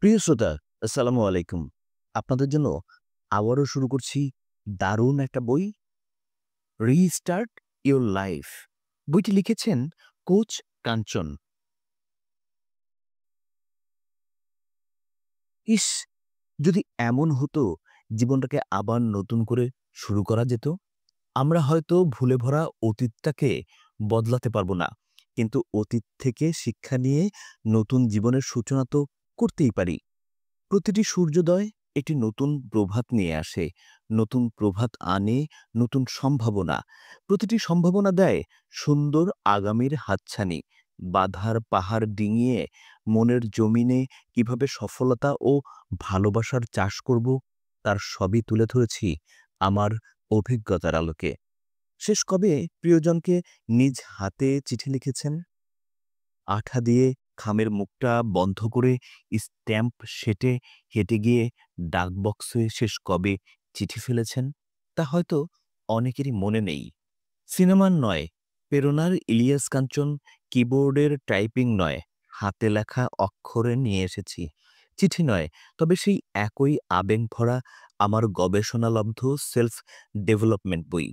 প্রিয় শ্রোতা, আসসালামু আলাইকুম। আপনাদের জন্য আবারও শুরু করছি দারুণ একটা বই, 'রিস্টার্ট ইওর লাইফ'। বইটি লিখেছেন কোচ কাঞ্চন। ইস! যদি এমন হতো জীবনটাকে আবার নতুন করে শুরু করা যেত। আমরা হয়তো ভুলে ভরা অতীতটাকে বদলাতে পারব না। কিন্তু অতীত থেকে শিক্ষা নিয়ে নতুন জীবনের সূচনা তো করতেই পারি। প্রতিটি সূর্যোদয় একটি নতুন প্রভাত নিয়ে আসে, নতুন প্রভাত আনে নতুন সম্ভাবনা। প্রতিটি সম্ভাবনা দেয় সুন্দর আগামীর হাতছানি। বাধার পাহাড় ডিঙিয়ে মনের জমিনে কিভাবে সফলতা ও ভালোবাসার চাষ করব, তার সবই তুলে ধরেছি আমার অভিজ্ঞতার আলোকে। শেষ কবে প্রিয়জনকে নিজ হাতে চিঠি লিখেছেন? আঠা দিয়ে খামের মুখটা বন্ধ করে স্ট্যাম্প সেঁটে হেঁটে গিয়ে ডাকবক্সে শেষ কবে চিঠি ফেলেছেন তা হয়তো অনেকেরই মনে নেই। সিনেমার নয়, প্রেরণার ইলিয়াস কাঞ্চন, কিবোর্ডের টাইপিং নয়, হাতে লেখা অক্ষরে নিয়ে এসেছি। চিঠি নয়, তবে সেই একই আবেগ ভরা আমার গবেষণালব্ধ সেলফ ডেভেলপমেন্ট বই।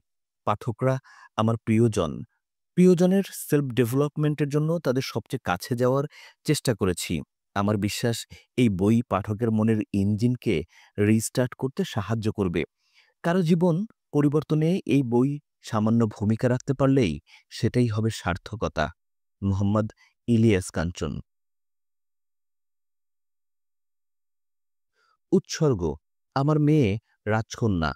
পাঠকরা আমার প্রিয়জন। প্রিয়জনের সেলফ ডেভেলপমেন্টের জন্য তাদের সবচেয়ে কাছে যাওয়ার চেষ্টা করেছি। আমার বিশ্বাস এই বই পাঠকের মনের ইঞ্জিনকে রিস্টার্ট করতে সাহায্য করবে। কারো জীবন পরিবর্তনে এই বই সামান্য ভূমিকা রাখতে পারলেই সেটাই হবে সার্থকতা। মোহাম্মদ ইলিয়াস কাঞ্চন। উৎসর্গ: আমার মেয়ে রাজকন্যা,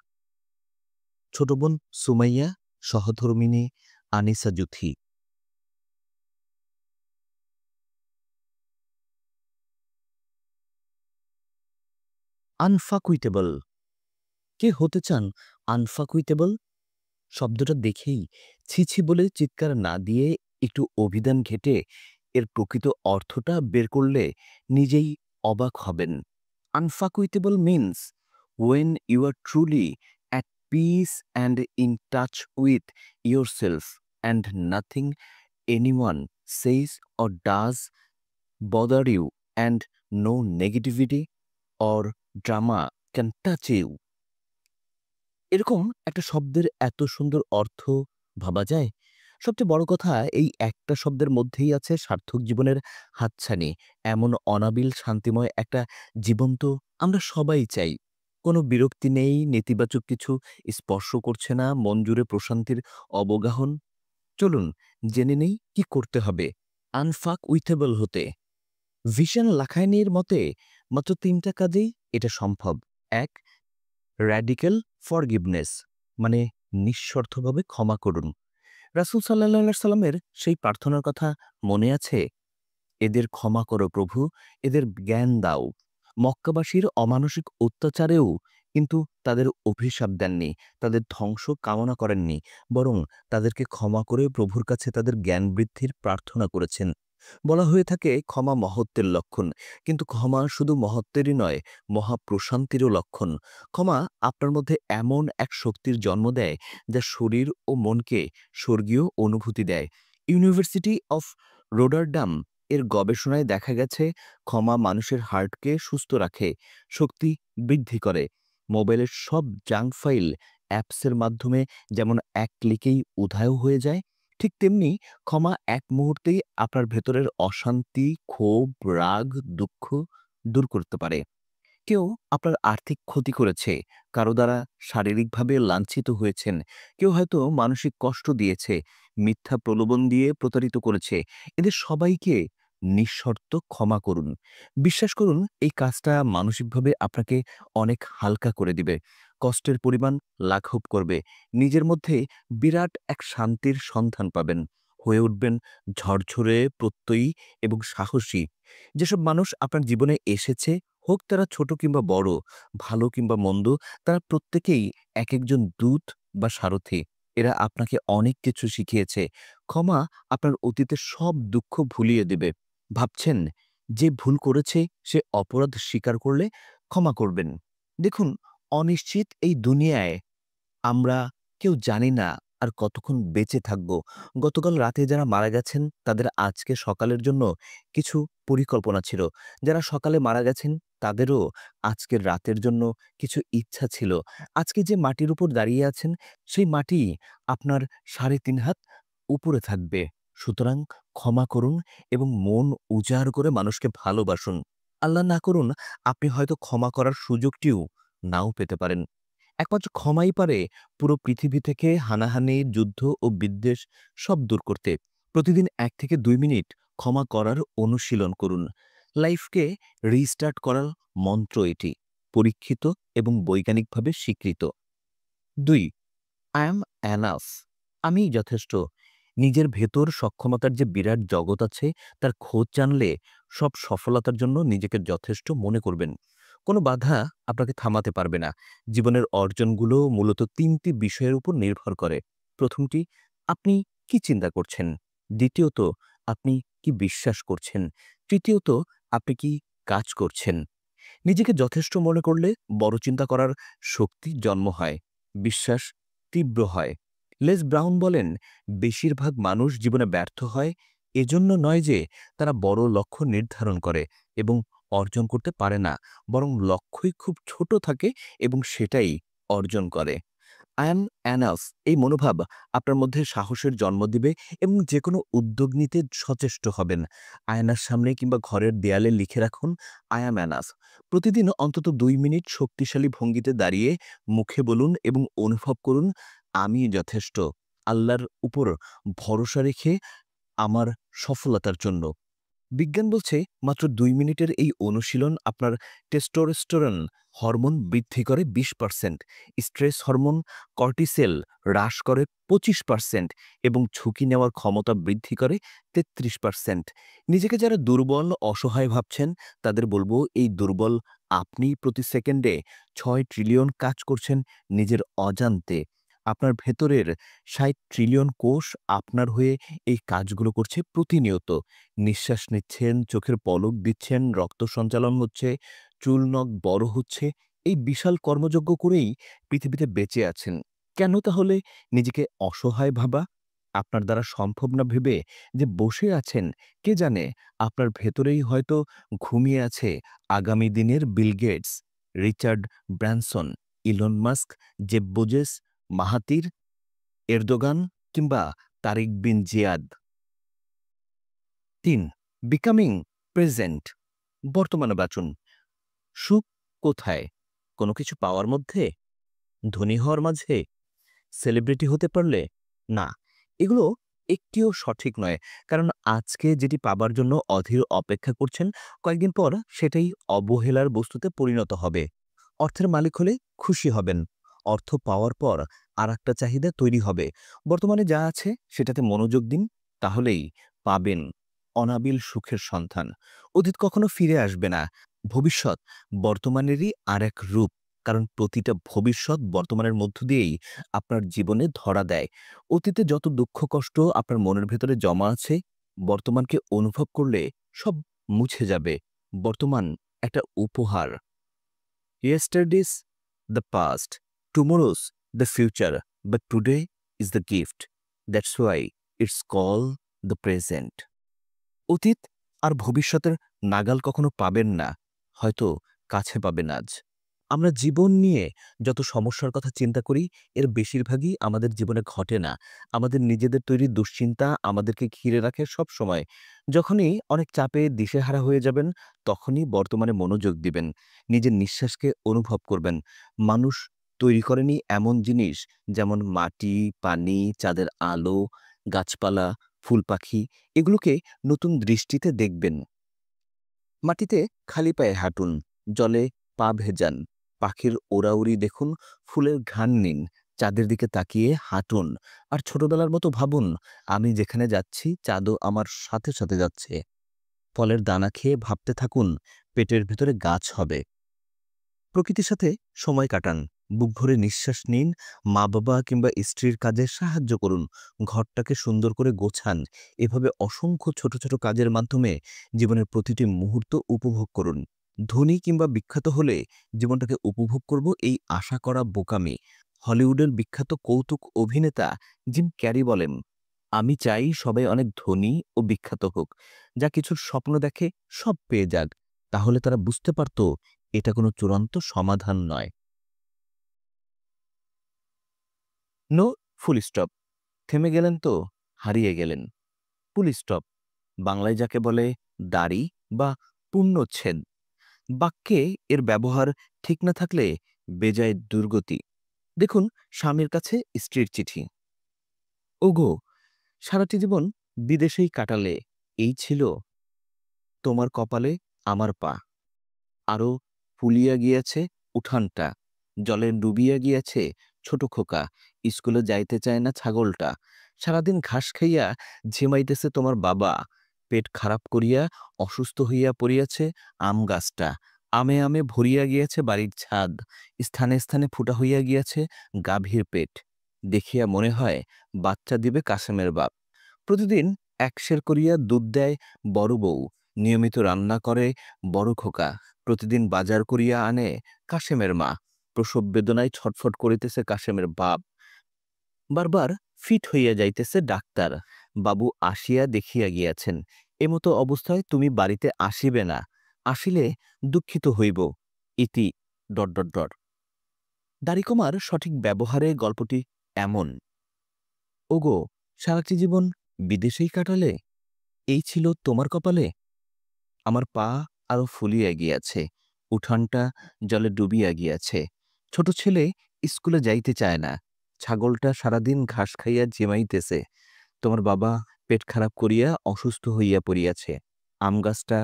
ছোট বোন সুমাইয়া, সহধর্মিণী আনিসা জুথি। আনফাকুইটেবল। কে হতে চান আনফাকুইটেবল? শব্দটা দেখেই ছি ছি বলে চিৎকার না দিয়ে একটু অভিধান ঘেঁটে এর প্রকৃত অর্থটা বের করলে নিজেই অবাক হবেন। Unfuckwithable means when you are truly at peace and in touch with yourself and nothing anyone says or does bother you and no negativity or drama can touch you. এরকম একটা শব্দের এত সুন্দর অর্থ ভাবা যায়? সবচেয়ে বড় কথা, এই একটা শব্দের মধ্যেই আছে সার্থক জীবনের হাতছানি। এমন অনাবিল শান্তিময় একটা জীবন তো আমরা সবাই চাই। কোনো বিরক্তি নেই, নেতিবাচক কিছু স্পর্শ করছে না, মন জুড়ে প্রশান্তির অবগাহন। চলুন জেনে নেই কি করতে হবে আনফাক উইথেবল হতে। ভিশন লাখাইনির মতে মাত্র ৩টা কাজেই এটা সম্ভব। ১. র‍্যাডিক্যাল ফরগিভনেস, মানে নিঃস্বার্থভাবে ক্ষমা করুন। রাসূল সাল্লাল্লাহু আলাইহি সাল্লামের সেই প্রার্থনার কথা মনে আছে? এদের ক্ষমা করো প্রভু, এদের জ্ঞান দাও। মক্কাবাসীর অমানসিক অত্যাচারেও কিন্তু তাদের অভিশাপ দেননি, তাদের ধ্বংস কামনা করেননি, বরং তাদেরকে ক্ষমা করে প্রভুর কাছে তাদের জ্ঞান বৃদ্ধির প্রার্থনা করেছেন। বলা হয়ে থাকে ক্ষমা মহত্বের লক্ষণ, কিন্তু ক্ষমা শুধু মহত্বেরই নয়, মহাপ্রশান্তিরও লক্ষণ। ক্ষমা আপনার মধ্যে এমন এক শক্তির জন্ম দেয় যা শরীর ও মনকে স্বর্গীয় অনুভূতি দেয়। ইউনিভার্সিটি অফ রোটারডাম এর গবেষণায় দেখা গেছে ক্ষমা মানুষের হার্টকে সুস্থ রাখে, শক্তি বৃদ্ধি করে। মোবাইলের সব জাঙ্ক ফাইল অ্যাপসের মাধ্যমে যেমন এক ক্লিকেই উধাও হয়ে যায়, ঠিক তেমনি ক্ষমা এক মুহূর্তেই আপনার ভেতরের অশান্তি, ক্ষোভ, রাগ, দুঃখ দূর করতে পারে। কেউ আপনার আর্থিক ক্ষতি করেছে, কারো দ্বারা শারীরিকভাবে লাঞ্ছিত হয়েছেন, কেউ হয়তো মানসিক কষ্ট দিয়েছে, মিথ্যা প্রলোভন দিয়ে প্রতারিত করেছে। এদের সবাইকে নিঃশর্ত ক্ষমা করুন। বিশ্বাস করুন, এই কাজটা মানসিকভাবে আপনাকে অনেক হালকা করে দিবে। কষ্টের পরিমাণ লাঘব করবে। নিজের মধ্যে বিরাট এক শান্তির সন্ধান পাবেন। হয়ে উঠবেন ঝরঝরে, প্রত্যয়ী এবং সাহসী। যেসব মানুষ আপনার জীবনে এসেছে, হোক তারা ছোট কিংবা বড়, ভালো কিংবা মন্দ, তারা প্রত্যেকেই একেকজন দূত বা সারথি। এরা আপনাকে অনেক কিছু শিখিয়েছে। ক্ষমা আপনার অতীতের সব দুঃখ ভুলিয়ে দেবে। ভাবছেন যে ভুল করেছে সে অপরাধ স্বীকার করলে ক্ষমা করবেন। দেখুন, অনিশ্চিত এই দুনিয়ায় আমরা কেউ জানি না আর কতক্ষণ বেঁচে থাকব। গতকাল রাতে যারা মারা গেছেন তাদের আজকে সকালের জন্য কিছু পরিকল্পনা ছিল। যারা সকালে মারা গেছেন তাদেরও আজকের রাতের জন্য কিছু ইচ্ছা ছিল। আজকে যে মাটির উপর দাঁড়িয়ে আছেন সেই মাটি আপনার ৩.৫ হাত উপরে থাকবে। সুতরাং ক্ষমা করুন এবং মন উজাড় করে মানুষকে ভালোবাসুন। আল্লাহ না করুন আপনি হয়তো ক্ষমা করার সুযোগটিও নাও পেতে পারেন। একমাত্র ক্ষমাই পারে পুরো পৃথিবী থেকে হানাহানি, যুদ্ধ ও বিদ্বেষ সব দূর করতে। প্রতিদিন ১ থেকে ২ মিনিট ক্ষমা করার অনুশীলন করুন। লাইফকে রিস্টার্ট করার মন্ত্র এটি। পরীক্ষিত এবং বৈজ্ঞানিকভাবে স্বীকৃত। ২. I am enough. আমিই যথেষ্ট। নিজের ভেতর সক্ষমতার যে বিরাট জগৎ আছে তার খোঁজ জানলে সব সফলতার জন্য নিজেকে যথেষ্ট মনে করবেন। কোনো বাধা আপনাকে থামাতে পারবে না। জীবনের অর্জনগুলো মূলত ৩টি বিষয়ের উপর নির্ভর করে। প্রথমটি, আপনি কি চিন্তা করছেন? দ্বিতীয়ত, আপনি কি বিশ্বাস করছেন? তৃতীয়ত, আপনি কি কাজ করছেন? নিজেকে যথেষ্ট মনে করলে বড় চিন্তা করার শক্তি জন্ম হয়, বিশ্বাস তীব্র হয়। লেস ব্রাউন বলেন, বেশিরভাগ মানুষ জীবনে ব্যর্থ হয় এজন্য নয় যে তারা বড় লক্ষ্য নির্ধারণ করে এবং অর্জন করতে পারে না, বরং লক্ষ্যই খুব ছোট থাকে এবং সেটাই অর্জন করে। আই অ্যাম অ্যানাফ এই মনোভাব আপনার মধ্যে সাহসের জন্ম দিবে এবং যেকোনো উদ্যোগ নিতে সচেষ্ট হবেন। আয়নার সামনে কিংবা ঘরের দেয়ালে লিখে রাখুন, আই অ্যাম অ্যানাফ। প্রতিদিন অন্তত ২ মিনিট শক্তিশালী ভঙ্গিতে দাঁড়িয়ে মুখে বলুন এবং অনুভব করুন, আমি যথেষ্ট। আল্লাহর উপর ভরসা রেখে আমার সফলতার জন্য। বিজ্ঞান বলছে মাত্র ২ মিনিটের এই অনুশীলন আপনার টেস্টোস্টেরন হরমোন বৃদ্ধি করে ২০%, স্ট্রেস হরমোন কর্টিসেল হ্রাস করে ২৫% এবং ঝুঁকি নেওয়ার ক্ষমতা বৃদ্ধি করে ৩৩%। নিজেকে যারা দুর্বল, অসহায় ভাবছেন তাদের বলবো, এই দুর্বল আপনি প্রতি সেকেন্ডে ৬ ট্রিলিয়ন কাজ করছেন নিজের অজান্তে। আপনার ভেতরের ৬০ ট্রিলিয়ন কোষ আপনার হয়ে এই কাজগুলো করছে প্রতিনিয়ত। নিঃশ্বাস নিচ্ছেন, চোখের পলক দিচ্ছেন, রক্ত সঞ্চালন হচ্ছে, চুল নখ বড় হচ্ছে। এই বিশাল কর্মযজ্ঞ করেই পৃথিবীতে বেঁচে আছেন। কেন তাহলে নিজেকে অসহায় ভাবা? আপনার দ্বারা সম্ভব না ভেবে যে বসে আছেন, কে জানে আপনার ভেতরেই হয়তো ঘুমিয়ে আছে আগামী দিনের Bill Gates, Richard Branson, Elon Musk, Jeff Bezos, Mahathir, Erdogan কিংবা Tariq bin Ziyad. ৩. Becoming present. বর্তমানে বাঁচুন। সুখ কোথায়? কোনো কিছু পাওয়ার মধ্যে? ধনী হওয়ার মাঝে? সেলিব্রিটি হতে পারলে? না, এগুলো একটিও সঠিক নয়। কারণ আজকে যেটি পাবার জন্য অধীর অপেক্ষা করছেন, কয়েকদিন পর সেটাই অবহেলার বস্তুতে পরিণত হবে। অর্থের মালিক হলে খুশি হবেন। অর্থ পাওয়ার পর আরেকটা চাহিদা তৈরি হবে। বর্তমানে যা আছে সেটাতে মনোযোগ দিন, তাহলেই পাবেন অনাবিল সুখের সন্ধান। অতীত কখনো ফিরে আসবে না। ভবিষ্যৎ বর্তমানেরই আরেক রূপ। কারণ প্রতিটা ভবিষ্যৎ বর্তমানের মধ্য দিয়েই আপনার জীবনে ধরা দেয়। অতীতে যত দুঃখ কষ্ট আপনার মনের ভেতরে জমা আছে, বর্তমানকে অনুভব করলে সব মুছে যাবে। বর্তমান একটা উপহার। Yesterday's the past, tomorrow's the future, but today is the gift. That's why it's called the present. অতীত আর ভবিষ্যতের নাগাল কখনো পাবেন না, হয়তো কাছে পাবেন আজ। আমরা জীবন নিয়ে যত সমস্যার কথা চিন্তা করি এর বেশিরভাগই আমাদের জীবনে ঘটে না। আমাদের নিজেদের তৈরি দুশ্চিন্তা আমাদেরকে ঘিরে রাখে সব সময়। যখনই অনেক চাপে দিশেহারা হয়ে যাবেন তখনই বর্তমানে মনোযোগ দিবেন। নিজের নিঃশ্বাসকে অনুভব করবেন। মানুষ তৈরি করেনি এমন জিনিস যেমন মাটি, পানি, চাঁদের আলো, গাছপালা, ফুল পাখি, এগুলোকে নতুন দৃষ্টিতে দেখবেন। মাটিতে খালি পায়ে হাঁটুন, জলে পা ভেজান, পাখির ওড়াউড়ি দেখুন, ফুলের ঘ্রাণ নিন, চাঁদের দিকে তাকিয়ে হাঁটুন। আর ছোটবেলার মতো ভাবুন, আমি যেখানে যাচ্ছি চাঁদও আমার সাথে সাথে যাচ্ছে। ফলের দানা খেয়ে ভাবতে থাকুন, পেটের ভেতরে গাছ হবে। প্রকৃতির সাথে সময় কাটান, বুক ভরে নিঃশ্বাস নিন, মা বাবা কিংবা স্ত্রীর কাজে সাহায্য করুন, ঘরটাকে সুন্দর করে গোছান। এভাবে অসংখ্য ছোট ছোট কাজের মাধ্যমে জীবনের প্রতিটি মুহূর্ত উপভোগ করুন। ধনী কিংবা বিখ্যাত হলে জীবনটাকে উপভোগ করব এই আশা করা বোকামি। হলিউডের বিখ্যাত কৌতুক অভিনেতা জিম ক্যারি বলেন, আমি চাই সবাই অনেক ধনী ও বিখ্যাত হোক, যা কিছুর স্বপ্ন দেখে সব পেয়ে যাক। তাহলে তারা বুঝতে পারত এটা কোনো চূড়ান্ত সমাধান নয়। No full stop. থেমে গেলেন তো হারিয়ে গেলেন। ফুল স্টপ বাংলায় যাকে বলে দাড়ি বা পূর্ণচ্ছেদ। বাক্যে এর ব্যবহার ঠিক না থাকলে বেজায় দুর্গতি। দেখুন, স্বামীর কাছে স্ত্রীর চিঠি। ওগো, সারাটি জীবন বিদেশেই কাটালে, এই ছিল তোমার কপালে আমার পা। আরো ফুলিয়া গিয়াছে উঠানটা, জলে ডুবিয়া গিয়াছে ছোট খোকা, স্কুলে যাইতে চায় না ছাগলটা, সারাদিন ঘাস খাইয়া ঝিমাইতেছে তোমার বাবা, পেট খারাপ করিয়া অসুস্থ হইয়া পড়িয়াছে আম গাছটা, আমে আমে ভরিয়া গিয়াছে বাড়ির ছাদ, স্থানে স্থানে ফুটা হইয়া গিয়াছে গাভীর পেট। দেখিয়া মনে হয় বাচ্চা দিবে কাসেমের বাপ। প্রতিদিন একশের করিয়া দুধ দেয় বড় বউ, নিয়মিত রান্না করে বড় খোকা, প্রতিদিন বাজার করিয়া আনে কাশেমের মা, প্রসব বেদনায় ছটফট করিতেছে কাশেমের বাপ। বারবার ফিট হইয়া যাইতেছে ডাক্তার, বাবু আসিয়া দেখিয়া গিয়াছেন, এমতো অবস্থায় তুমি বাড়িতে আসিবে না, আসিলে দুঃখিত হইব। ইতি ডট ডট ডট। দাড়িকমার সঠিক ব্যবহারে গল্পটি এমন। ওগো, সারাটি জীবন বিদেশেই কাটালে, এই ছিল তোমার কপালে। আমার পা আরো ফুলিয়া গিয়াছে, উঠানটা জলে ডুবিয়া গিয়াছে, ছোট ছেলে স্কুলে যাইতে চায় না, ছাগলটা সারাদিন ঘাস খাইয়া জিমাইতেছে, তোমার বাবা পেট খারাপ করিয়া অসুস্থ হইয়া পড়িয়াছে, আম গাছটা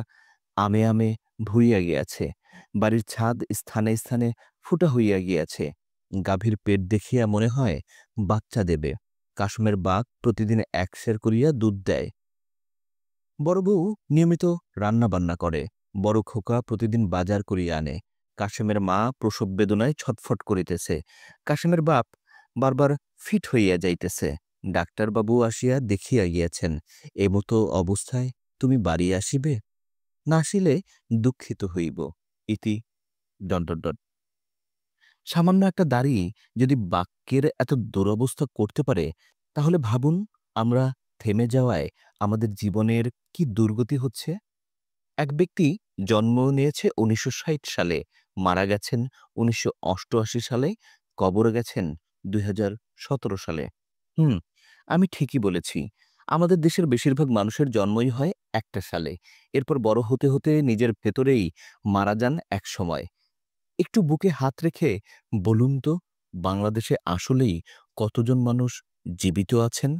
আমে আমে ভুইয়া গিয়াছে, বাড়ির ছাদ স্থানে স্থানে ফুটা হইয়া গিয়াছে, গাভীর পেট দেখিয়া মনে হয় বাচ্চা দেবে, কাশ্মের বাঘ প্রতিদিন একশের করিয়া দুধ দেয়, বড় বউ নিয়মিত রান্না বান্না করে, বড় খোকা প্রতিদিন বাজার করিয়া আনে, কাশেমের মা প্রসব বেদনায় ছটফট করিতেছে, কাশেমের বাপ বারবার ফিট হইয়া যাইতেছে, ডাক্তারবাবু আসিয়া দেখিয়া গিয়াছেন, এমতো অবস্থায় তুমি বাড়ি আসিবে, না আসিলে দুঃখিত হইব। ইতি ডট ডট ডট। সামান্য একটা দাড়ি যদি বাক্যের এত দুরবস্থা করতে পারে, তাহলে ভাবুন আমরা থেমে যাওয়ায় আমাদের জীবনের কি দুর্গতি হচ্ছে। এক ব্যক্তি জন্ম নিয়েছে ১৯৬০ সালে, মারা গেছেন ১৯৮৮ সালে, কবরে গেছেন ২০১৭ সালে। হুম, আমি ঠিকই বলেছি। আমাদের দেশের বেশিরভাগ মানুষের জন্মই হয় একটা সালে, এরপর বড় হতে হতে নিজের ভেতরেই মারা যান এক সময়। একটু বুকে হাত রেখে বলুন তো, বাংলাদেশে আসলেই কতজন মানুষ জীবিত আছেন?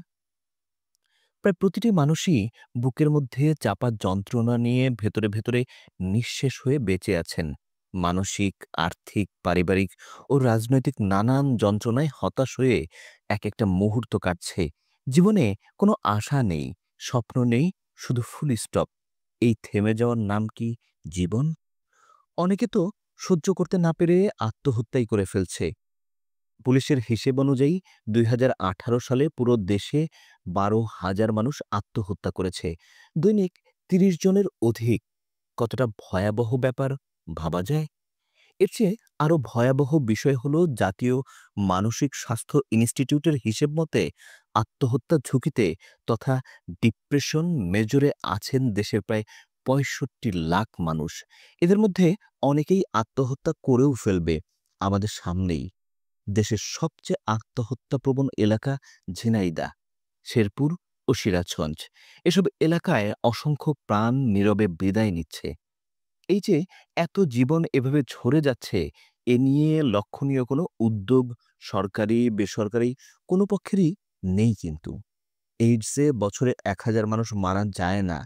প্রায় প্রতিটি মানুষই বুকের মধ্যে চাপা যন্ত্রণা নিয়ে ভেতরে ভেতরে নিঃশেষ হয়ে বেঁচে আছেন। মানসিক, আর্থিক, পারিবারিক ও রাজনৈতিক নানান যন্ত্রণায় হতাশ হয়ে এক একটা মুহূর্ত কাটছে। জীবনে কোনো আশা নেই, স্বপ্ন নেই, শুধু ফুল স্টপ। এই থেমে যাওয়ার নাম কি জীবন? অনেকে তো সহ্য করতে না পেরে আত্মহত্যাই করে ফেলছে। পুলিশের হিসেব অনুযায়ী ২০১৮ সালে পুরো দেশে ১২,০০০ মানুষ আত্মহত্যা করেছে। দৈনিক ৩০ জনের অধিক। কতটা ভয়াবহ ব্যাপার ভাবা যায়? এর চেয়ে আরও ভয়াবহ বিষয় হল, জাতীয় মানসিক স্বাস্থ্য ইনস্টিটিউটের হিসেব মতে আত্মহত্যার ঝুঁকিতে তথা ডিপ্রেশন মেজরে আছেন দেশের প্রায় ৬৫ লাখ মানুষ। এদের মধ্যে অনেকেই আত্মহত্যা করেও ফেলবে আমাদের সামনেই। দেশের সবচেয়ে আত্মহত্যাপ্রবণ এলাকা ঝিনাইদহ, শেরপুর ও সিরাজগঞ্জ। এসব এলাকায় অসংখ্য প্রাণ নীরবে বিদায় নিচ্ছে। এই যে এত জীবন এভাবে ঝরে যাচ্ছে, এ নিয়ে লক্ষণীয় কোনো উদ্যোগ সরকারি, বেসরকারি কোনো পক্ষেরই নেই কিন্তু। এইডসে বছরে ১,০০০ মানুষ মারা যায় না,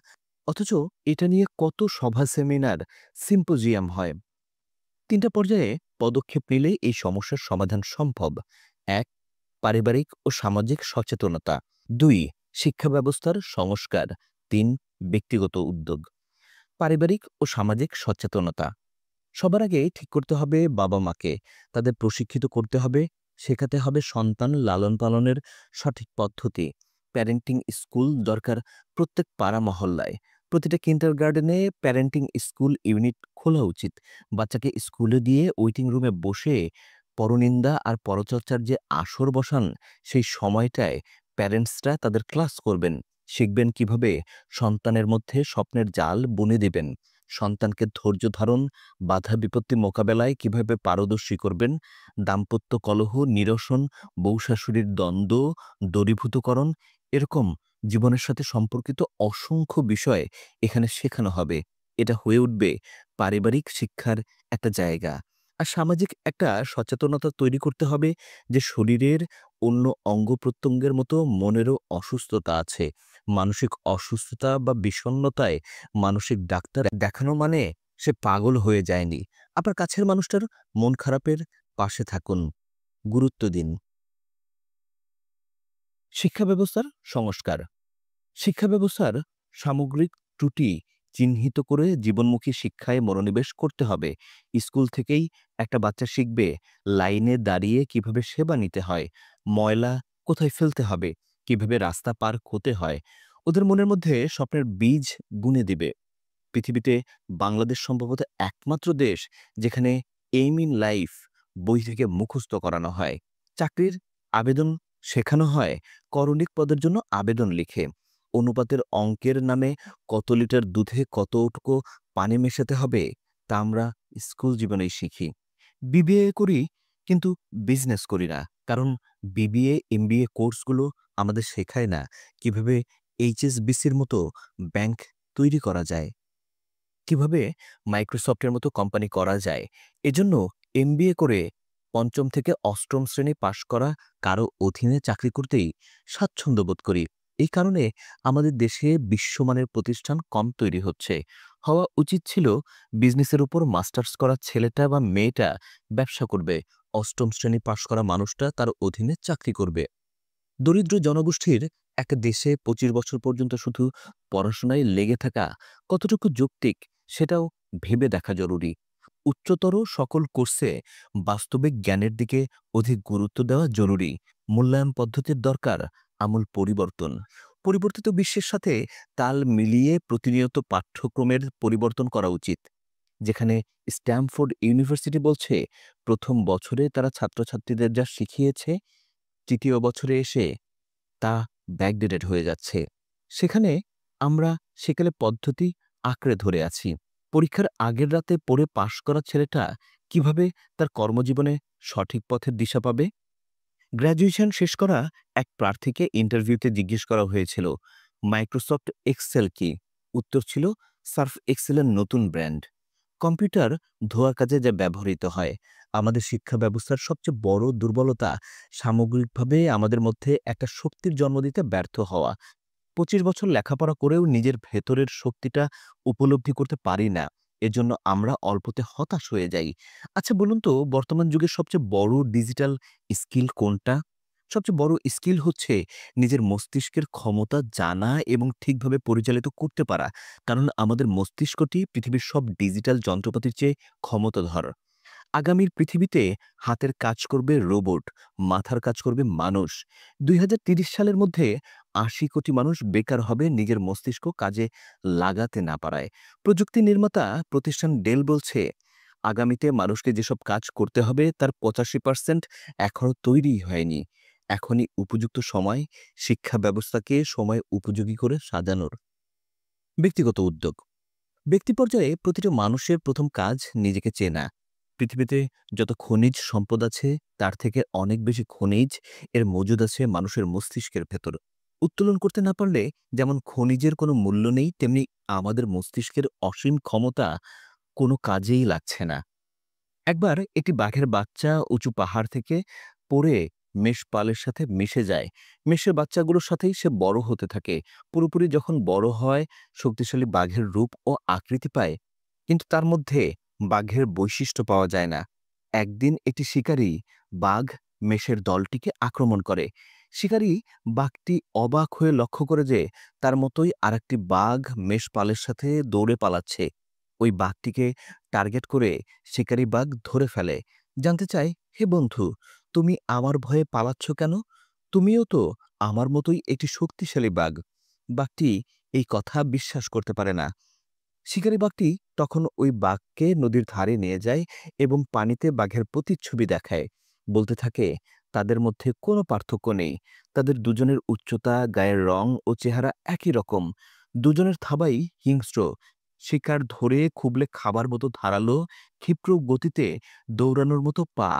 অথচ এটা নিয়ে কত সভা, সেমিনার, সিম্পোজিয়াম হয়। ৩টা পর্যায়ে পদক্ষেপ নিলে এই সমস্যার সমাধান সম্ভব। ১. পারিবারিক ও সামাজিক সচেতনতা। ২. শিক্ষা ব্যবস্থার সংস্কার। ৩. ব্যক্তিগত উদ্যোগ। পারিবারিক ও সামাজিক সচেতনতা। সবার আগে ঠিক করতে হবে বাবা-মাকে। তাদের প্রশিক্ষিত করতে হবে, শেখাতে হবে সন্তান লালন-পালনের সঠিক পদ্ধতি। প্যারেন্টিং স্কুল দরকার প্রত্যেক পাড়া মহল্লায়। প্রতিটা কিন্ডারগার্টেনে প্যারেন্টিং স্কুল ইউনিট খোলা উচিত। বাচ্চাকে স্কুলে দিয়ে ওয়েটিং রুমে বসে পরনিন্দা আর পরচর্চার যে আসর বসান, সেই সময়টায় প্যারেন্টসরা তাদের ক্লাস করবেন, শিখবেন কিভাবে সন্তানের মধ্যে স্বপ্নের জাল বুনে দিবেন, সন্তানকে ধৈর্য ধারণ, বাধা বিপত্তি মোকাবেলায় কিভাবে পারদর্শী করবেন, দাম্পত্য কলহ নিরসন, বউ শাশুড়ির দ্বন্দ্ব দূরীভূতকরণ, এরকম জীবনের সাথে সম্পর্কিত অসংখ্য বিষয় এখানে শেখানো হবে। এটা হয়ে উঠবে পারিবারিক শিক্ষার একটা জায়গা। আর সামাজিক একটা সচেতনতা তৈরি করতে হবে যে শরীরের অন্য অঙ্গ-প্রত্যঙ্গের মতো মনেরও অসুস্থতা আছে। মানসিক অসুস্থতা বা বিষণ্ণতায় মানসিক ডাক্তার দেখানো মানে সে পাগল হয়ে যায়নি। আপনার কাছের মানুষটার মন খারাপের পাশে থাকুন, গুরুত্ব দিন। শিক্ষা ব্যবস্থার সংস্কার। শিক্ষা ব্যবস্থার সামগ্রিক ত্রুটি চিহ্নিত করে জীবনমুখী শিক্ষায় মনোনিবেশ করতে হবে। স্কুল থেকেই একটা বাচ্চা শিখবে লাইনে দাঁড়িয়ে কিভাবে সেবা নিতে হয়, ময়লা কোথায় ফেলতে হবে, কিভাবে রাস্তা পার হতে হয়। ওদের মনের মধ্যে স্বপ্নের বীজ বুনে দিবে। পৃথিবীতে বাংলাদেশ সম্ভবত একমাত্র দেশ যেখানে এইম ইন লাইফ বই থেকে মুখস্থ করানো হয়। চাকরির আবেদন শেখানো হয় করণিক পদের জন্য আবেদন লিখে। অনুপাতের অঙ্কের নামে কত লিটার দুধে কতটুকু পানি মেশাতে হবে তা আমরা স্কুল জীবনেই শিখি। বিবিএ করি কিন্তু বিজনেস করি না, কারণ বিবিএ এমবিএ কোর্সগুলো আমাদের শেখায় না কিভাবে এইচএসবিসির মতো ব্যাংক তৈরি করা যায়, কিভাবে মাইক্রোসফটের মতো কোম্পানি করা যায়। এজন্য এমবিএ করে পঞ্চম থেকে অষ্টম শ্রেণী পাশ করা কারো অধীনে চাকরি করতেই স্বাচ্ছন্দ্য বোধ করি। এই কারণে আমাদের দেশে বিশ্বমানের প্রতিষ্ঠান কম তৈরি হচ্ছে। হওয়া উচিত ছিল বিজনেসের উপর মাস্টার্স করা ছেলেটা বা মেয়েটা ব্যবসা করবে, অষ্টম শ্রেণী পাশ করা মানুষটা তার অধীনে চাকরি করবে। দরিদ্র জনগোষ্ঠীর একটা দেশে ২৫ বছর পর্যন্ত শুধু পড়াশোনায় লেগে থাকা কতটুকু যৌক্তিক সেটাও ভেবে দেখা জরুরি। উচ্চতর সকল কোর্সে বাস্তবিক জ্ঞানের দিকে অধিক গুরুত্ব দেওয়া জরুরি। মূল্যায়ন পদ্ধতির দরকার আমূল পরিবর্তন। পরিবর্তিত বিশ্বের সাথে তাল মিলিয়ে প্রতিনিয়ত পাঠ্যক্রমের পরিবর্তন করা উচিত। যেখানে স্ট্যামফোর্ড ইউনিভার্সিটি বলছে প্রথম বছরে তারা ছাত্রছাত্রীদের যা শিখিয়েছে, তৃতীয় বছরে এসে তা ব্যাকডেটেড হয়ে যাচ্ছে। সেখানে আমরা সেকালে পদ্ধতি আঁকড়ে ধরে আছি। পরীক্ষার আগের রাতে পড়ে পাশ করা ছেলেটা কিভাবে তার কর্মজীবনে সঠিক পথের দিশা পাবে? গ্র্যাজুয়েশন শেষ করা এক প্রার্থীকে ইন্টারভিউতে জিজ্ঞেস করা হয়েছিল মাইক্রোসফট এক্সেল কি? উত্তর ছিল সার্ফ এক্সেলের নতুন ব্র্যান্ড। কম্পিউটার ধোয়া কাজে যা ব্যবহৃত হয়। আমাদের শিক্ষা ব্যবস্থার সবচেয়ে বড় দুর্বলতা সামগ্রিকভাবে আমাদের মধ্যে একটা শক্তির জন্ম দিতে ব্যর্থ হওয়া। ২৫ বছর লেখাপড়া করেও নিজের ভেতরের শক্তিটা উপলব্ধি করতে পারি না। এজন্য আমরা অল্পতে হতাশ হয়ে যাই। আচ্ছা বলুন তো, বর্তমান যুগের সবচেয়ে বড় ডিজিটাল স্কিল কোনটা? সবচেয়ে বড় স্কিল হচ্ছে নিজের মস্তিষ্কের ক্ষমতা জানা এবং ঠিকভাবে পরিচালিত করতে পারা। কারণ আমাদের মস্তিষ্কটি পৃথিবীর সব ডিজিটাল যন্ত্রপাতির চেয়ে ক্ষমতাধর। আগামীর পৃথিবীতে হাতের কাজ করবে রোবট, মাথার কাজ করবে মানুষ। ২০৩০ সালের মধ্যে ৮০ কোটি মানুষ বেকার হবে নিজের মস্তিষ্ক কাজে লাগাতে না পারায়। প্রযুক্তি নির্মাতা প্রতিষ্ঠান ডেল বলছে, আগামীতে মানুষকে যেসব কাজ করতে হবে তার ৮৫% এখনো তৈরিই হয়নি। এখনই উপযুক্ত সময় শিক্ষা ব্যবস্থাকে সময় উপযোগী করে সাজানোর। ব্যক্তিগত উদ্যোগ। ব্যক্তি পর্যায়ে প্রতিটা মানুষের প্রথম কাজ নিজেকে চেনা। পৃথিবীতে যত খনিজ সম্পদ আছে তার থেকে অনেক বেশি খনিজ এর মজুদ আছে মানুষের মস্তিষ্কের ভেতর। উত্তোলন করতে না পারলে যেমন খনিজের কোনো মূল্য নেই, তেমনি আমাদের মস্তিষ্কের অসীম ক্ষমতা কোনো কাজেই লাগছে না। একবার একটি বাঘের বাচ্চা উঁচু পাহাড় থেকে পড়ে মেষপালের সাথে মিশে যায়। মেষের বাচ্চাগুলোর সাথেই সে বড় হতে থাকে। পুরোপুরি যখন বড় হয়, শক্তিশালী বাঘের রূপ ও আকৃতি পায়, কিন্তু তার মধ্যে বাঘের বৈশিষ্ট্য পাওয়া যায় না। একদিন একটি শিকারী বাঘ মেষের দলটিকে আক্রমণ করে। শিকারী বাঘটি অবাক হয়ে লক্ষ্য করে যে তার মতোই আরেকটি বাঘ মেষপালের সাথে দৌড়ে পালাচ্ছে। ওই বাঘটিকে টার্গেট করে শিকারী বাঘ ধরে ফেলে। জানতে চায়, হে বন্ধু, তুমি আমার ভয়ে পালাচ্ছ কেন? তুমিও তো আমার মতোই একটি শক্তিশালী বাঘ। বাঘটি এই কথা বিশ্বাস করতে পারে না। শিকারী বাঘটি তখন ওই বাঘকে নদীর ধারে নিয়ে যায় এবং পানিতে বাঘের প্রতিচ্ছবি দেখায়। বলতে থাকে তাদের মধ্যে কোনো পার্থক্য নেই। তাদের দুজনের উচ্চতা, গায়ের রং ও চেহারা একই রকম। দুজনের থাবাই হিংস্র। শিকার ধরে খুবলে খাবার মতো ধারালো, ক্ষিপ্র গতিতে দৌড়ানোর মতো পা।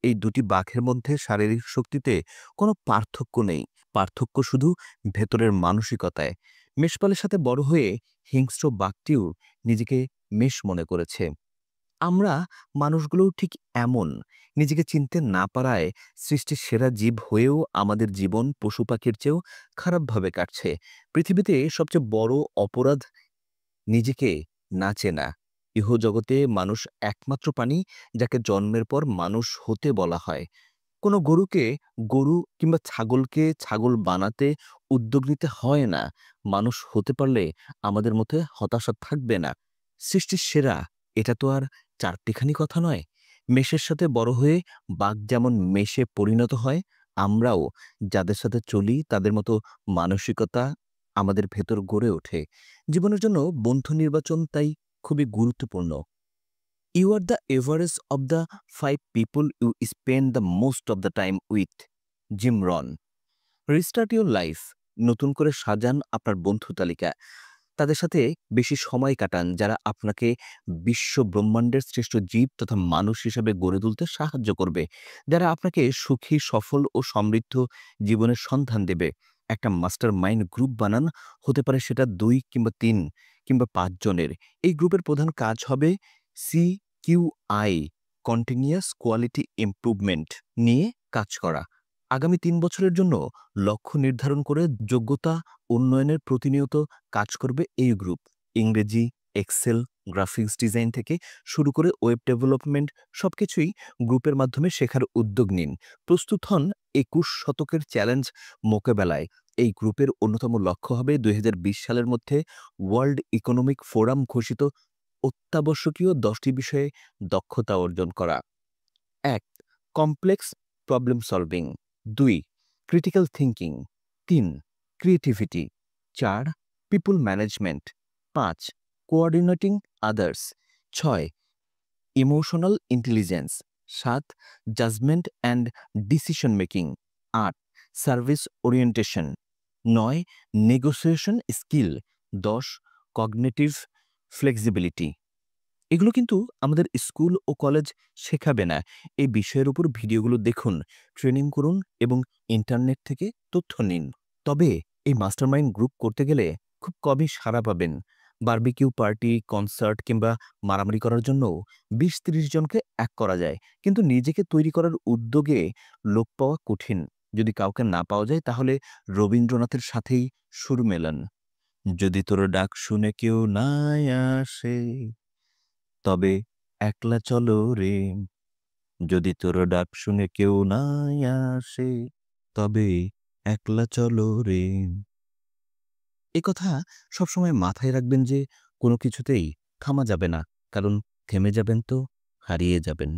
এই দুটি বাঘের মধ্যে শারীরিক শক্তিতে কোনো পার্থক্য নেই। পার্থক্য শুধু ভেতরের মানসিকতায়। মেষপালের সাথে বড় হয়ে হিংস্র বাঘটিও নিজেকে মেষ মনে করেছে। আমরা মানুষগুলোও ঠিক এমন। নিজেকে চিনতে না পারায় সৃষ্টির সেরা জীব হয়েও আমাদের জীবন পশু পাখির চেয়েও খারাপভাবে কাটছে। পৃথিবীতে সবচেয়ে বড় অপরাধ নিজেকে না চেনা। ইহজগতে মানুষ একমাত্র প্রাণী যাকে জন্মের পর মানুষ হতে বলা হয়। কোনো গরুকে গরু কিংবা ছাগলকে ছাগল বানাতে উদ্যোগ নিতে হয় না। মানুষ হতে পারলে আমাদের মধ্যে হতাশা থাকবে না। সৃষ্টির সেরা, এটা তো আর চারটিখানি কথা নয়। মেষের সাথে বড় হয়ে বাঘ যেমন মেষে পরিণত হয়, আমরাও যাদের সাথে চলি তাদের মতো মানসিকতা আমাদের ভেতর গড়ে ওঠে। জীবনের জন্য বন্ধু নির্বাচন তাই খুবই গুরুত্বপূর্ণ। You are the average of the 5 people you spend the most of the time with. Jim Rohn. Restart your life. নতুন করে সাজান আপনার বন্ধু তালিকা। তাদের সাথে বেশি সময় কাটান যারা আপনাকে বিশ্ব ব্রহ্মাণ্ডের শ্রেষ্ঠ জীব তথা মানুষ হিসেবে গড়ে তুলতে সাহায্য করবে, যারা আপনাকে সুখী, সফল ও সমৃদ্ধ জীবনের সন্ধান দেবে। একটা মাস্টার মাইন্ড গ্রুপ বানান। হতে পারে সেটা ২ কিংবা ৩ কিংবা ৫ জনের। এই গ্রুপের প্রধান কাজ হবে CQI, কন্টিনিউয়াস কোয়ালিটি ইমপ্রুভমেন্ট নিয়ে কাজ করা। আগামী ৩ বছরের জন্য লক্ষ্য নির্ধারণ করে যোগ্যতা উন্নয়নের প্রতিনিয়ত কাজ করবে এই গ্রুপ। ইংরেজি, এক্সেল, গ্রাফিক্স ডিজাইন থেকে শুরু করে ওয়েব ডেভেলপমেন্ট সবকিছুই গ্রুপের মাধ্যমে শেখার উদ্যোগ নিন। প্রস্তুত হন ২১ শতকের চ্যালেঞ্জ মোকাবেলায়। এই গ্রুপের অন্যতম লক্ষ্য হবে ২০২০ সালের মধ্যে ওয়ার্ল্ড ইকোনমিক ফোরাম ঘোষিত অত্যাবশ্যকীয় ১০টি বিষয়ে দক্ষতা অর্জন করা। ১. Complex problem solving. ২. Critical thinking. ৩. Creativity. ৪. People management. ৫. Coordinating others. ৬. Emotional intelligence. ৭. Judgement and decision making. ৮. Service orientation. ৯. Negotiation skill. ১০. Cognitive flexibility. এগুলো কিন্তু আমাদের স্কুল ও কলেজ শেখাবে না। এই বিষয়ের উপর ভিডিওগুলো দেখুন, ট্রেনিং করুন এবং ইন্টারনেট থেকে তথ্য নিন। তবে এই মাস্টারমাইন্ড গ্রুপ করতে গেলে খুব কমই সাড়া পাবেন। বারবিকিউ পার্টি, কনসার্ট কিংবা মারামারি করার জন্য ২০-৩০ জনকে এক করা যায়। কিন্তু নিজেকে তৈরি করার উদ্যোগে লোক পাওয়া কঠিন। যদি কাউকে না পাওয়া যায় তাহলে রবীন্দ্রনাথের সাথেই সুর মেলান। যদি তোর ডাক শুনে কেউ নাই আসে, তবে একলা চলো রে। যদি তোর ডাক শুনে কেউ নাই আসে, তবে একলা চলো রে। এ কথা সবসময় মাথায় রাখবেন যে কোনো কিছুতেই থামা যাবে না, কারণ থেমে যাবেন তো হারিয়ে যাবেন।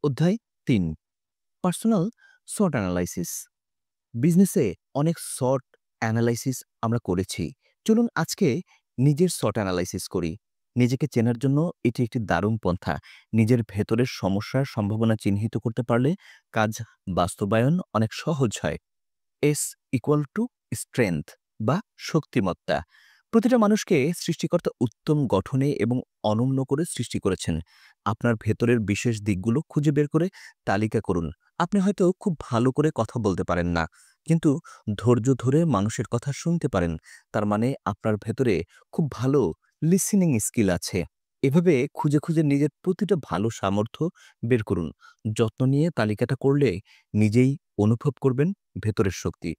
অধ্যায় ৩, পার্সোনাল SWOT অ্যানালাইসিস। বিজনেসে অনেক SWOT অ্যানালাইসিস আমরা করেছি। চলুন আজকে নিজের SWOT অ্যানালাইসিস করি। নিজেকে চেনার জন্য এটি একটি দারুণ পন্থা। নিজের ভেতরের সমস্যার সম্ভাবনা চিহ্নিত করতে পারলে কাজ বাস্তবায়ন অনেক সহজ হয়। S ইকুয়াল টু স্ট্রেংথ বা শক্তিমত্তা। প্রতিটা মানুষকে সৃষ্টিকর্তা উত্তম গঠনে এবং অনন্য করে সৃষ্টি করেছেন। আপনার ভেতরের বিশেষ দিকগুলো খুঁজে বের করে তালিকা করুন। আপনি হয়তো খুব ভালো করে কথা বলতে পারেন না, কিন্তু ধৈর্য ধরে মানুষের কথা শুনতে পারেন। তার মানে আপনার ভেতরে খুব ভালো লিসেনিং স্কিল আছে। এভাবে খুঁজে খুঁজে নিজের প্রতিটা ভালো সামর্থ্য বের করুন। যত্ন নিয়ে তালিকাটা করলে নিজেই অনুভব করবেন ভেতরের শক্তি।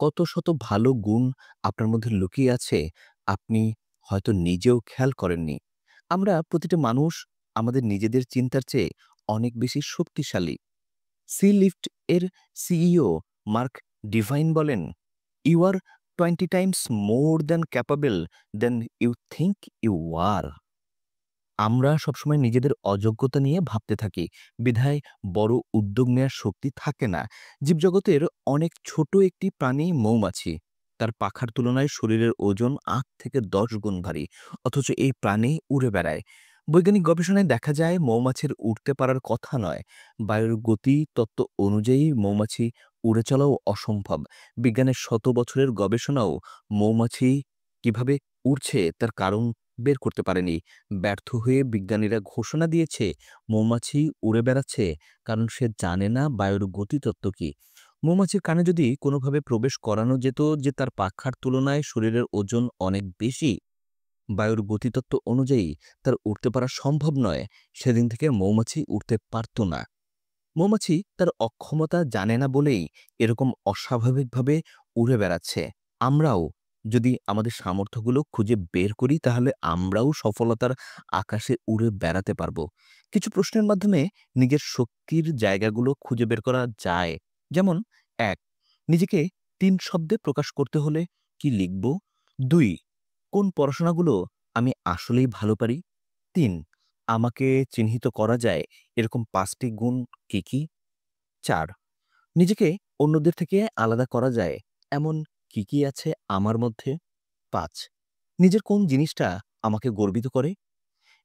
কত শত ভালো গুণ আপনার মধ্যে লুকিয়ে আছে, আপনি হয়তো নিজেও খেয়াল করেননি। আমরা প্রতিটা মানুষ আমাদের নিজেদের চিন্তার চেয়ে অনেক বেশি শক্তিশালী। সি লিফট এর সিইও মার্ক ডিভাইন বলেন, you are 20 times more than capable than you think you are. আমরা সবসময় নিজেদের অযোগ্যতা নিয়ে ভাবতে থাকি, বিধায় বড় উদ্যোগ নেওয়ার শক্তি থাকে না। জীবজগতের অনেক ছোট একটি প্রাণী মৌমাছি। তার পাখার তুলনায় শরীরের ওজন ৮ থেকে ১০ গুণ ভারী, অথচ এই প্রাণী উড়ে বেড়ায়। বৈজ্ঞানিক গবেষণায় দেখা যায় মৌমাছির উড়তে পারার কথা নয়, বায়ুর গতি তত্ত্ব অনুযায়ী মৌমাছি উড়ে চলাও অসম্ভব। বিজ্ঞানের শত বছরের গবেষণাও মৌমাছি কিভাবে উড়ছে তার কারণ বের করতে পারেনি। ব্যর্থ হয়ে বিজ্ঞানীরা ঘোষণা দিয়েছে মৌমাছি উড়ে বেড়াচ্ছে কারণ সে জানে না বায়ুর গতিতত্ত্ব কি। মৌমাছির কানে যদি কোনোভাবে প্রবেশ করানো যেত যে তার পাখার তুলনায় শরীরের ওজন অনেক বেশি, বায়ুর গতিতত্ত্ব অনুযায়ী তার উড়তে পারা সম্ভব নয়, সেদিন থেকে মৌমাছি উড়তে পারত না। মৌমাছি তার অক্ষমতা জানে না বলেই এরকম অস্বাভাবিকভাবে উড়ে বেড়াচ্ছে। আমরাও যদি আমাদের সামর্থ্যগুলো খুঁজে বের করি তাহলে আমরাও সফলতার আকাশে উড়ে বেড়াতে পারবো। কিছু প্রশ্নের মাধ্যমে নিজের শক্তির জায়গাগুলো খুঁজে বের করা যায়। যেমন ১. নিজেকে ৩ শব্দে প্রকাশ করতে হলে কি লিখব? ২. কোন পড়াশোনাগুলো আমি আসলেই ভালো পারি? ৩. আমাকে চিহ্নিত করা যায় এরকম ৫টি গুণ কি, কি? ৪. নিজেকে অন্যদের থেকে আলাদা করা যায় এমন কি, কি আছে আমার মধ্যে? ৫. নিজের কোন জিনিসটা আমাকে গর্বিত করে?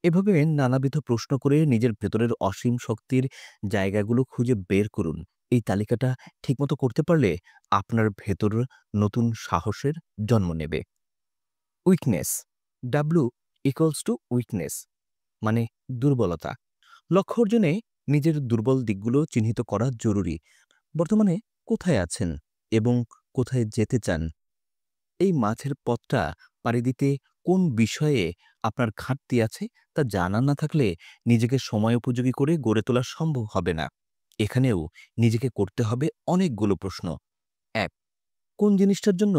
এভাবে নানাবিধ প্রশ্ন করে নিজের ভেতরের অসীম শক্তির জায়গাগুলো খুঁজে বের করুন। এই তালিকাটা ঠিকমতো করতে পারলে আপনার ভেতর নতুন সাহসের জন্ম নেবে। Weakness, W equals to weakness মানে দুর্বলতা। লক্ষ্য অর্জনে নিজের দুর্বল দিকগুলো চিহ্নিত করা জরুরি। বর্তমানে কোথায় আছেন এবং কোথায় যেতে চান? এই মাঝের পথটা পাড়ি দিতে কোন বিষয়ে আপনার ঘাটতি আছে তা জানা না থাকলে নিজেকে সময় উপযোগী করে গড়ে তোলা সম্ভব হবে না। এখানেও নিজেকে করতে হবে অনেকগুলো প্রশ্ন। ১. কোন জিনিসটার জন্য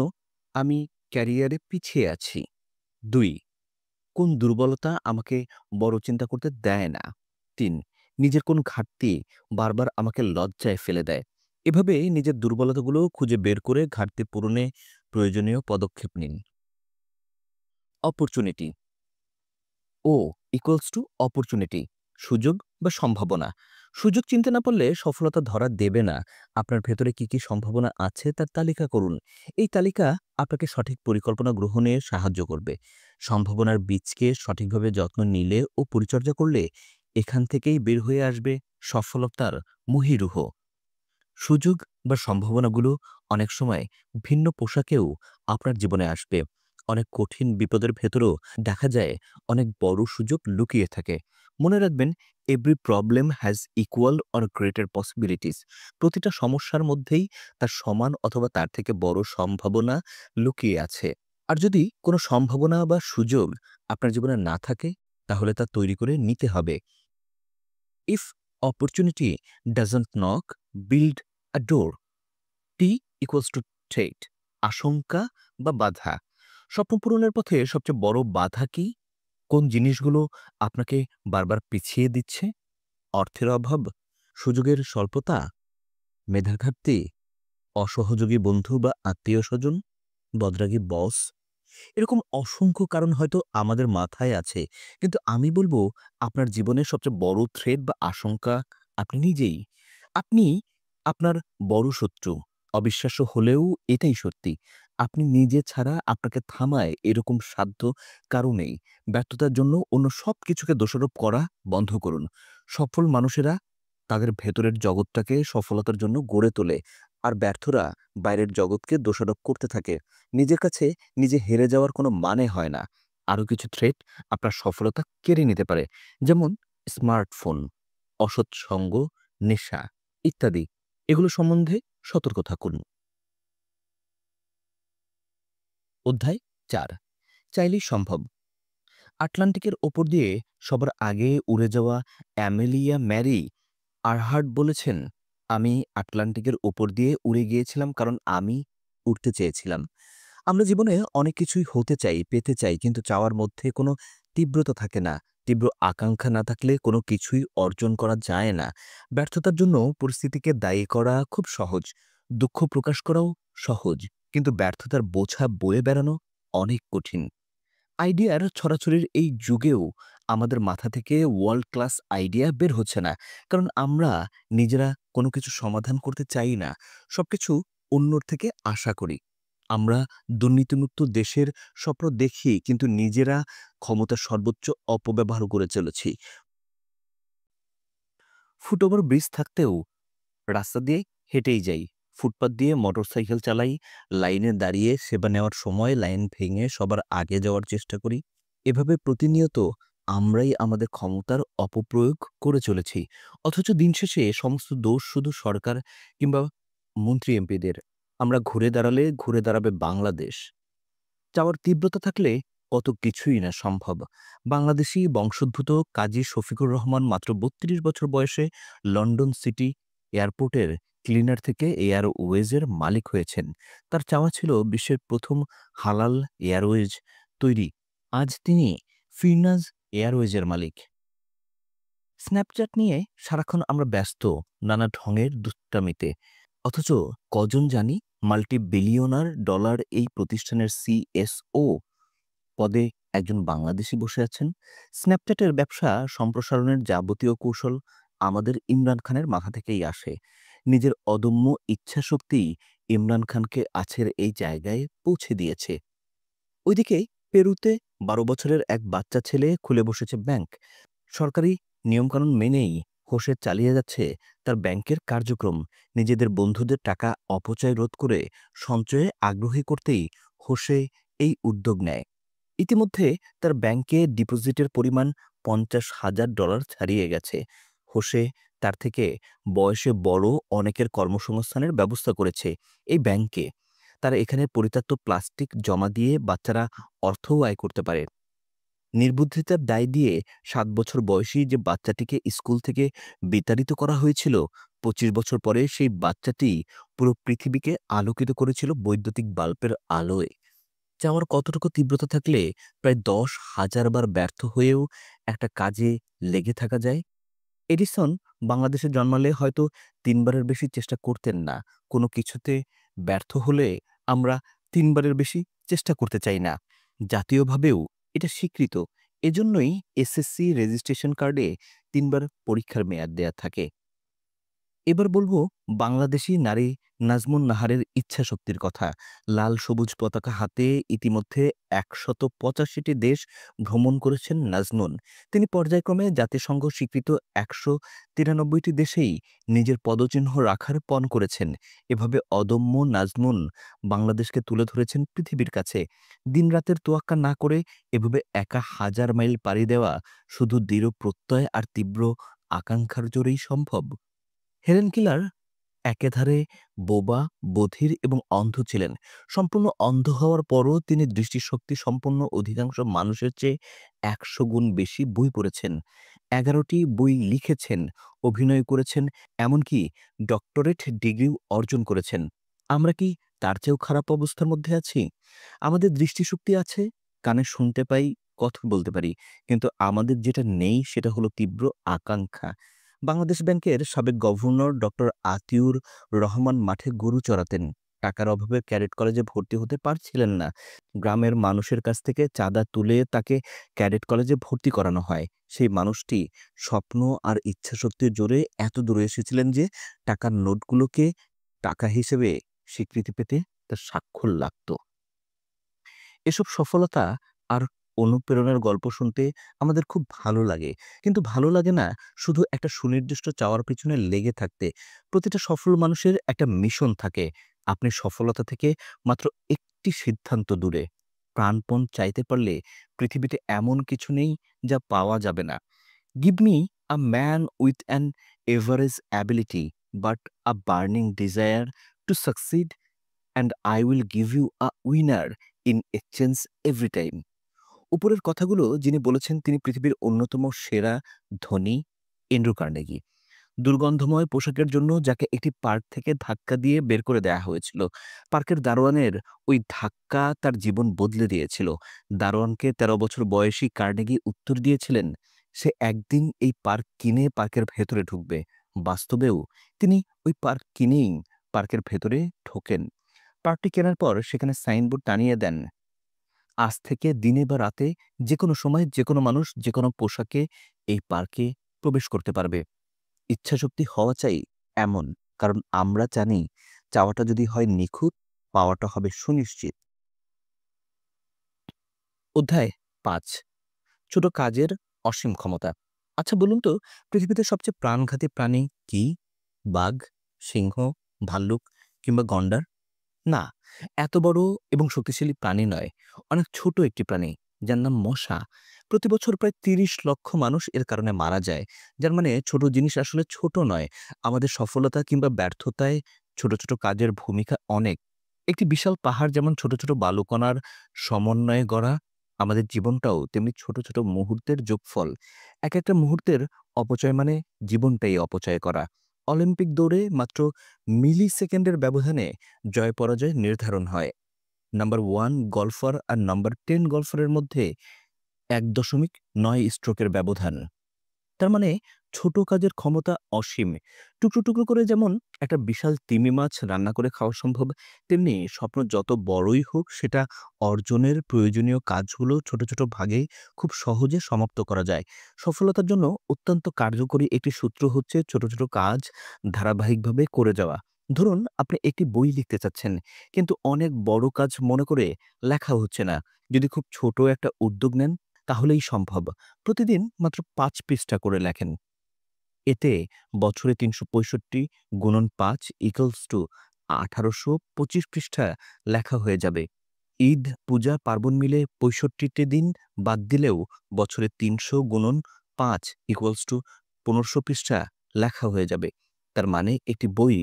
আমি ক্যারিয়ারে পিছিয়ে আছি? ২. কোন দুর্বলতা আমাকে বড় চিন্তা করতে দেয় না? ৩. নিজের কোন ঘাটতি বারবার আমাকে লজ্জায় ফেলে দেয়? এভাবে নিজের দুর্বলতাগুলো খুঁজে বের করে ঘাটতি পূরণে প্রয়োজনীয় পদক্ষেপ নিন। অপরচুনিটি, ও ইকুয়ালস টু অপরচুনিটি, সুযোগ বা সম্ভাবনা। সুযোগ চিনতে না পারলে সফলতা ধরা দেবে না। আপনার ভেতরে কি, কি সম্ভাবনা আছে তার তালিকা করুন। এই তালিকা আপনাকে সঠিক পরিকল্পনা গ্রহণে সাহায্য করবে। সম্ভাবনার বীজকে সঠিকভাবে যত্ন নিলে ও পরিচর্যা করলে এখান থেকেই বের হয়ে আসবে সফলতার মহীরুহ। সুযোগ বা সম্ভাবনাগুলো অনেক সময় ভিন্ন পোশাকেও আপনার জীবনে আসবে। অনেক কঠিন বিপদের ভেতরেও দেখা যায় অনেক বড় সুযোগ লুকিয়ে থাকে। মনে রাখবেন, every problem has equal or greater possibilities. প্রতিটা সমস্যার মধ্যেই তার সমান অথবা তার থেকে বড় সম্ভাবনা লুকিয়ে আছে। আর যদি কোনো সম্ভাবনা বা সুযোগ আপনার জীবনে না থাকে তাহলে তা তৈরি করে নিতে হবে। If opportunity doesn't knock, build a door. T equals to threat, আশঙ্কা বা বাধা। স্বপ্ন পূরণের পথে সবচেয়ে বড় বাধা কি? কোন জিনিসগুলো আপনাকে বারবার পিছিয়ে দিচ্ছে? অর্থের অভাব, সুযোগের স্বল্পতা, মেধার ঘাটতি, অসহযোগী বন্ধু বা আত্মীয়-স্বজন, বদরাগী বস। এরকম অসংখ্য কারণ হয়তো আমাদের মাথায় আছে। কিন্তু আমি বলব আপনার জীবনের সবচেয়ে বড় থ্রেট বা আশঙ্কা আপনি নিজেই। আপনি আপনার বড় শত্রু। অবিশ্বাস্য হলেও এটাই সত্যি। আপনি নিজে ছাড়া আপনাকে থামায় এরকম সাধ্য কারো নেই। ব্যর্থতার জন্য অন্য সবকিছুকে দোষারোপ করা বন্ধ করুন। সফল মানুষেরা তাদের ভেতরের জগৎটাকে সফলতার জন্য গড়ে তোলে। আর ব্যর্থরা বাইরের জগৎকে দোষারোপ করতে থাকে। নিজের কাছে নিজে হেরে যাওয়ার কোনো মানে হয় না। আরও কিছু থ্রেট আপনার সফলতা কেড়ে নিতে পারে। যেমন স্মার্টফোন, অসৎ সঙ্গ, নেশা ইত্যাদি। এগুলো সম্বন্ধে সতর্ক থাকুন। অধ্যায় ৪, চাইলেই সম্ভব। আটলান্টিকের ওপর দিয়ে সবার আগে উড়ে যাওয়া অ্যামেলিয়া ম্যারি আরহার্ট বলেছেন, আমি আটলান্টিকের ওপর দিয়ে উড়ে গিয়েছিলাম কারণ আমি উড়তে চেয়েছিলাম। আমরা জীবনে অনেক কিছুই হতে চাই, পেতে চাই, কিন্তু চাওয়ার মধ্যে কোনো তীব্রতা থাকে না। তীব্র আকাঙ্ক্ষা না থাকলে কোনো কিছুই অর্জন করা যায় না। ব্যর্থতার জন্য পরিস্থিতিকে দায়ী করা খুব সহজ, দুঃখ প্রকাশ করাও সহজ, কিন্তু ব্যর্থতার বোঝা বয়ে বেড়ানো অনেক কঠিন। আইডিয়ার ছড়াছড়ির এই যুগেও আমাদের মাথা থেকে ওয়ার্ল্ড ক্লাস আইডিয়া বের হচ্ছে না, কারণ আমরা নিজেরা কোনো কিছু সমাধান করতে চাই না, সবকিছু অন্যর থেকে আশা করি। আমরা দুর্নীতিমুক্ত দেশের স্বপ্ন দেখি, কিন্তু নিজেরা ক্ষমতার সর্বোচ্চ অপব্যবহার করে চলেছি। ফুটওভার ব্রিজ থাকতেও রাস্তা দিয়ে হেঁটেই যাই, ফুটপাত দিয়ে মোটরসাইকেল চালাই, লাইনে দাঁড়িয়ে সেবা নেওয়ার সময় লাইন ভেঙে সবার আগে যাওয়ার চেষ্টা করি। এভাবে প্রতিনিয়ত আমরাই আমাদের ক্ষমতার অপপ্রয়োগ করে চলেছি। অথচ দিন শেষে সমস্ত দোষ শুধু সরকার কিংবা মন্ত্রী এমপিদের। আমরা ঘুরে দাঁড়ালে ঘুরে দাঁড়াবে বাংলাদেশ। চাওয়ার তীব্রতা থাকলে কত কিছুই না সম্ভব। বাংলাদেশি বংশোদ্ভূত কাজী শফিকুর রহমান মাত্র ৩২ বছর বয়সে লন্ডন সিটি এয়ারপোর্টের ক্লিনার থেকে এয়ারওয়েজের মালিক হয়েছেন। তার চাওয়া ছিল বিশ্বের প্রথম হালাল এয়ারওয়েজ তৈরি। আজ তিনি ফিরনাজ এয়ারওয়েজের মালিক। স্ন্যাপচ্যাট নিয়ে সারাক্ষণ আমরা ব্যস্ত নানা ঢঙের দুষ্টামিতে। অথচ কজন জানি মাল্টি বিলিয়নার ডলার এই প্রতিষ্ঠানের সিএসও পদে একজন বাংলাদেশী বসে আছেন। স্ন্যাপচ্যাটের ব্যবসা সম্প্রসারণের যাবতীয় কৌশল আমাদের ইমরান খানের মাথা থেকেই আসে। নিজের অদম্য ইচ্ছাশক্তিই ইমরান খানকে আজকের এই জায়গায় পৌঁছে দিয়েছে। ওইদিকে পেরুতে ১২ বছরের এক বাচ্চা ছেলে খুলে বসেছে ব্যাংক। সরকারি নিয়মকানুন মেনেই হোসে চালিয়ে যাচ্ছে তার ব্যাংকের কার্যক্রম। নিজেদের বন্ধুদের টাকা অপচয় রোধ করে সঞ্চয়ে আগ্রহী করতেই হোসে এই উদ্যোগ নেয়। ইতিমধ্যে তার ব্যাংকে ডিপোজিটের পরিমাণ $৫০,০০০ ছাড়িয়ে গেছে। হোসে তার থেকে বয়সে বড় অনেকের কর্মসংস্থানের ব্যবস্থা করেছে এই ব্যাংকে। তারা এখানে পরিত্যক্ত প্লাস্টিক জমা দিয়ে বাচ্চারা অর্থও আয় করতে পারে। নির্বুদ্ধিতার দায় দিয়ে ৭ বছর বয়সী যে বাচ্চাটিকে স্কুল থেকে বিতাড়িত করা হয়েছিল, ২৫ বছর পরে সেই বাচ্চাটি পুরো পৃথিবীকে আলোকিত করেছিল বৈদ্যুতিক বাল্বের আলোয়। চাওয়ার কতটুকু তীব্রতা থাকলে প্রায় ১০,০০০ বার ব্যর্থ হয়েও একটা কাজে লেগে থাকা যায়। এডিসন বাংলাদেশে জন্মালে হয়তো ৩ বারের বেশি চেষ্টা করতেন না। কোনো কিছুতে ব্যর্থ হলে আমরা ৩ বারের বেশি চেষ্টা করতে চাই না। জাতীয়ভাবেও এটা স্বীকৃত। এজন্যই এসএসসি রেজিস্ট্রেশন কার্ডে ৩ বার পরীক্ষার মেয়াদ দেয়া থাকে। এবার বলবো বাংলাদেশী নারী নাজমুন নাহারের ইচ্ছাশক্তির কথা। লাল সবুজ পতাকা হাতে ইতিমধ্যে ১৮৫টি দেশ ভ্রমণ করেছেন নাজমুন। তিনি পর্যায়ক্রমে জাতিসংঘ স্বীকৃত ১৯৩টি দেশেই নিজের পদচিহ্ন রাখার পণ করেছেন। এভাবে অদম্য নাজমুন বাংলাদেশকে তুলে ধরেছেন পৃথিবীর কাছে। দিনরাতের তোয়াক্কা না করে এভাবে একা ১০০০ মাইল পাড়ি দেওয়া শুধু দৃঢ় প্রত্যয় আর তীব্র আকাঙ্ক্ষার জোরেই সম্ভব। হেলেন কিলার একেধারে বোবা, বধির এবং অন্ধ ছিলেন। সম্পূর্ণ অন্ধ হওয়ার পরও তিনি দৃষ্টিশক্তি সম্পন্ন অধিকাংশ মানুষের চেয়ে ১০০ গুণ বেশি বই পড়েছেন। ১১টি বই লিখেছেন, অভিনয় করেছেন, এমনকি ডক্টরেট ডিগ্রিও অর্জন করেছেন। আমরা কি তার চেয়েও খারাপ অবস্থার মধ্যে আছি? আমাদের দৃষ্টিশক্তি আছে, কানে শুনতে পাই, কথা বলতে পারি। কিন্তু আমাদের যেটা নেই সেটা হলো তীব্র আকাঙ্ক্ষা। বাংলাদেশ ব্যাংকের সাবেক গভর্নর ডক্টর আতিউর রহমান মাঠে গরু চড়াতেন। টাকার অভাবে ক্যাডেট কলেজে ভর্তি হতে পারছিলেন না। গ্রামের মানুষের কাছ থেকে চাঁদা তুলে তাকে ক্যাডেট কলেজে ভর্তি করানো হয়। সেই মানুষটি স্বপ্ন আর ইচ্ছাশক্তির জোরে এত দূরে এসেছিলেন যে টাকার নোটগুলোকে টাকা হিসেবে স্বীকৃতি পেতে তার স্বাক্ষর লাগত। এসব সফলতা আর অনুপ্রেরণার গল্প শুনতে আমাদের খুব ভালো লাগে। কিন্তু ভালো লাগে না শুধু একটা সুনির্দিষ্ট চাওয়ার পিছনে লেগে থাকতে। প্রতিটা সফল মানুষের একটা মিশন থাকে। আপনি সফলতা থেকে মাত্র একটি সিদ্ধান্ত দূরে। প্রাণপণ চাইতে পারলে পৃথিবীতে এমন কিছু নেই যা পাওয়া যাবে না। Give me a man with an average ability but a burning desire to succeed and I will give you a winner in exchange every time. উপরের কথাগুলো যিনি বলেছেন তিনি পৃথিবীর অন্যতম সেরা ধনী এন্ড্রু কার্নেগি। দুর্গন্ধময় পোশাকের জন্য যাকে একটি পার্ক থেকে ধাক্কা দিয়ে বের করে দেয়া হয়েছিল। পার্কের দারোয়ানের ওই ধাক্কা তার জীবন বদলে দিয়েছিল। দারোয়ানকে ১৩ বছর বয়সী কার্নেগি উত্তর দিয়েছিলেন, সে একদিন এই পার্ক কিনে পার্কের ভেতরে ঢুকবে। বাস্তবেও তিনি ওই পার্ক কিনেই পার্কের ভেতরে ঢোকেন। পার্কটি কেনার পর সেখানে সাইনবোর্ড টানিয়ে দেন, আজ থেকে দিনে বা রাতে যেকোনো সময় যেকোনো মানুষ যেকোনো পোশাকে এই পার্কে প্রবেশ করতে পারবে। ইচ্ছাশক্তি হওয়া চাই এমন, কারণ আমরা জানি চাওয়াটা যদি হয় নিখুঁত পাওয়াটা হবে সুনিশ্চিত। অধ্যায় ৫, ছোট কাজের অসীম ক্ষমতা। আচ্ছা বলুন তো, পৃথিবীতে সবচেয়ে প্রাণঘাতী প্রাণী কি? বাঘ, সিংহ, ভাল্লুক কিংবা গন্ডার? না, এত বড় এবং শক্তিশালী প্রাণী নয়। অনেক ছোট একটি প্রাণী, যার নাম মশা। প্রতি বছর প্রায় ৩০ লক্ষ মানুষ এর কারণে মারা যায়। যার মানে ছোট জিনিস আসলে ছোট নয়। আমাদের সফলতা কিংবা ব্যর্থতায় ছোট ছোট কাজের ভূমিকা অনেক। একটি বিশাল পাহাড় যেমন ছোট ছোট বালুকণার সমন্বয়ে গড়া, আমাদের জীবনটাও তেমনি ছোট ছোট মুহূর্তের যোগফল। এক একটা মুহূর্তের অপচয় মানে জীবনটাই অপচয় করা। অলিম্পিক দৌড়ে মাত্র মিলি সেকেন্ডের ব্যবধানে জয় পরাজয় নির্ধারণ হয়। নাম্বার 1 গলফার আর নাম্বার 10 গলফারের মধ্যে ১.৯ স্ট্রোকের ব্যবধান। তার মানে ছোট কাজের ক্ষমতা অসীম। টুকরো টুকরো করে যেমন একটা বিশাল তিমি মাছ রান্না করে খাওয়া সম্ভব, তেমনি স্বপ্ন যত বড়ই হোক সেটা অর্জনের প্রয়োজনীয় কাজগুলো ছোট ছোট ভাগে খুব সহজে সমাপ্ত করা যায়। সফলতার জন্য অত্যন্ত কার্যকরী একটি সূত্র হচ্ছে ছোট ছোট কাজ ধারাবাহিকভাবে করে যাওয়া। ধরুন আপনি একটি বই লিখতে চাচ্ছেন, কিন্তু অনেক বড় কাজ মনে করে লেখা হচ্ছে না। যদি খুব ছোট একটা উদ্যোগ নেন, তাহলেই সম্ভব। প্রতিদিন মাত্র ৫ পৃষ্ঠা করে লেখেন। এতে বছরে ৩৬৫ গুণন ৫ ইকুয়ালস টু ১৮২৫ পৃষ্ঠা লেখা হয়ে যাবে। ঈদ, পূজা, পার্বণ মিলে ৬৫টি দিন বাদ দিলেও বছরে ৩০০ গুণন ৫ ইকুয়ালস টু ১৫০০ পৃষ্ঠা লেখা হয়ে যাবে। তার মানে একটি বই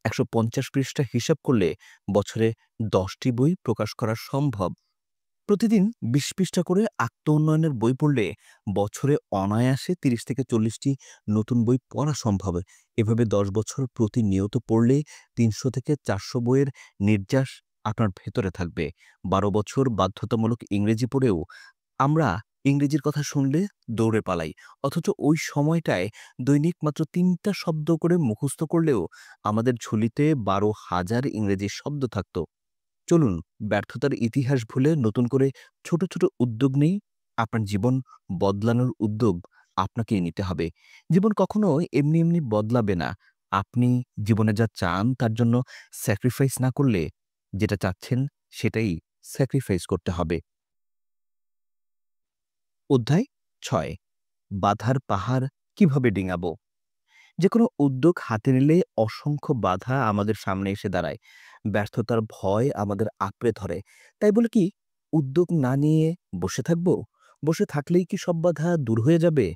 ১৫০ পৃষ্ঠা হিসাব করলে বছরে ১০টি বই প্রকাশ করা সম্ভব। প্রতিদিন ২০ পৃষ্ঠা করে আত্ম-উন্নয়নের বই পড়লে বছরে অনায়াসে ৩০ থেকে ৪০টি নতুন বই পড়া সম্ভব। এভাবে ১০ বছর প্রতিনিয়ত পড়লে ৩০০ থেকে ৪০০ বইয়ের নির্যাস আপনার ভেতরে থাকবে। ১২ বছর বাধ্যতামূলক ইংরেজি পড়েও আমরা ইংরেজির কথা শুনলে দৌড়ে পালাই। অথচ ওই সময়টায় দৈনিক মাত্র ৩টা শব্দ করে মুখস্থ করলেও আমাদের ঝুলিতে ১২,০০০ ইংরেজি শব্দ থাকত। চলুন ব্যর্থতার ইতিহাস ভুলে নতুন করে ছোট ছোট উদ্যোগ নেই। আপনার জীবন বদলানোর উদ্যোগ আপনাকেই নিতে হবে। জীবন কখনো এমনি এমনি বদলাবে না। আপনি জীবনে যা চান তার জন্য স্যাক্রিফাইস না করলে যেটা চাচ্ছেন সেটাই স্যাক্রিফাইস করতে হবে। অধ্যায় ৬, বাধার পাহাড় কিভাবে ডিঙাবো। যেকোনো উদ্যোগ হাতে নিলে অসংখ্য বাধা আমাদের সামনে এসে দাঁড়ায়। ব্যর্থতার ভয় আমাদের আঁকড়ে ধরে। তাই বলে কি উদ্যোগ না নিয়ে বসে থাকবো? বসে থাকলেই কি সব বাধা দূর হয়ে যাবে?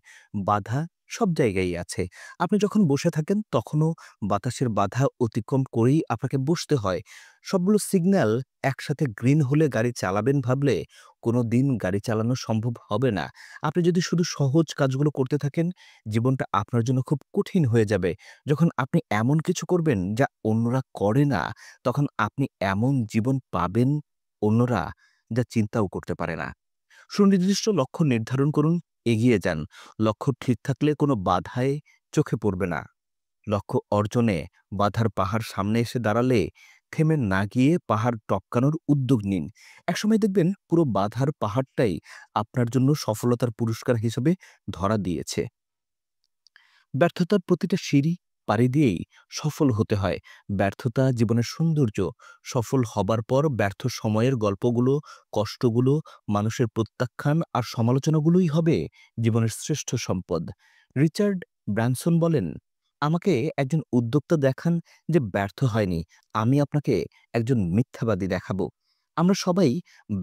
বাধা সব জায়গায়ই আছে। আপনি যখন বসে থাকেন তখনও বাতাসের বাধা অতিক্রম করেই আপনাকে বসতে হয়। সবগুলো সিগন্যাল একসাথে গ্রিন হলে গাড়ি চালাবেন ভাবলে কোনোদিন গাড়ি চালানো সম্ভব হবে না। আপনি যদি শুধু সহজ কাজগুলো করতে থাকেন, জীবনটা আপনার জন্য খুব কঠিন হয়ে যাবে। যখন আপনি এমন কিছু করবেন যা অন্যরা করে না, তখন আপনি এমন জীবন পাবেন অন্যরা যা চিন্তাও করতে পারে না। সুনির্দিষ্ট লক্ষ্য নির্ধারণ করুন, এগিয়ে যান। লক্ষ্য ঠিক থাকলে কোনো বাধাই চোখে পড়বে না। লক্ষ্য অর্জনে বাধার পাহাড় সামনে এসে দাঁড়ালে থেমে না গিয়ে পাহাড় টপকানোর উদ্যোগ নিন। একসময় দেখবেন পুরো বাধার পাহাড়টাই আপনার জন্য সফলতার পুরস্কার হিসেবে ধরা দিয়েছে। ব্যর্থতার প্রতিটা সিঁড়ি পাড়ি দিয়েই সফল হতে হয়। ব্যর্থতা জীবনের সৌন্দর্য। সফল হবার পর ব্যর্থ সময়ের গল্পগুলো, কষ্টগুলো, মানুষের প্রত্যাখ্যান আর সমালোচনাগুলোই হবে জীবনের শ্রেষ্ঠ সম্পদ। রিচার্ড ব্র্যানসন বলেন, আমাকে একজন উদ্যোক্তা দেখান যে ব্যর্থ হয়নি, আমি আপনাকে একজন মিথ্যাবাদী দেখাবো। আমরা সবাই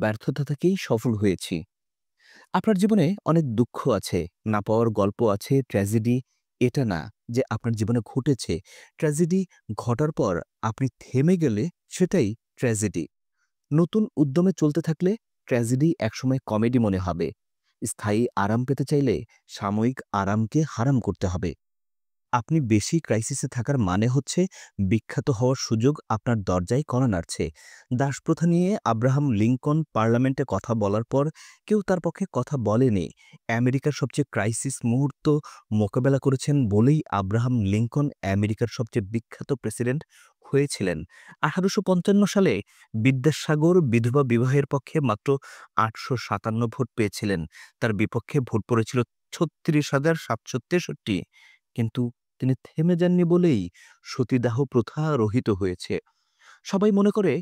ব্যর্থতা থেকেই সফল হয়েছি। আপনার জীবনে অনেক দুঃখ আছে, না পাওয়ার গল্প আছে, ট্র্যাজেডি। এটা না যে আপনার জীবনে ঘটেছে। ট্র্যাজেডি ঘটার পর আপনি থেমে গেলে সেটাই ট্র্যাজেডি। নতুন উদ্যমে চলতে থাকলে ট্র্যাজেডি একসময় কমেডি মনে হবে। স্থায়ী আরাম পেতে চাইলে সাময়িক আরামকে হারাম করতে হবে। আপনি বেশি ক্রাইসিসে থাকার মানে হচ্ছে বিখ্যাত হওয়ার সুযোগ আপনার দরজায় কড়া নাড়ছে। দাসপ্রথা নিয়ে আব্রাহাম লিঙ্কন পার্লামেন্টে কথা বলার পর কেউ তার পক্ষে কথা বলেনি। আমেরিকার সবচেয়ে ক্রাইসিস মুহূর্ত মোকাবেলা করেছেন বলেই আব্রাহাম লিঙ্কন আমেরিকার সবচেয়ে বিখ্যাত প্রেসিডেন্ট হয়েছিলেন। ১৮৫৫ সালে বিদ্যাসাগর বিধবা বিবাহের পক্ষে মাত্র ৮৫৭ ভোট পেয়েছিলেন। তার বিপক্ষে ভোট পড়েছিল ৩৬,৭৬৩। কিন্তু তিনি থেমে যাননি বলেই সতীদাহ প্রথা রহিত হয়েছে। সবাই মনে করে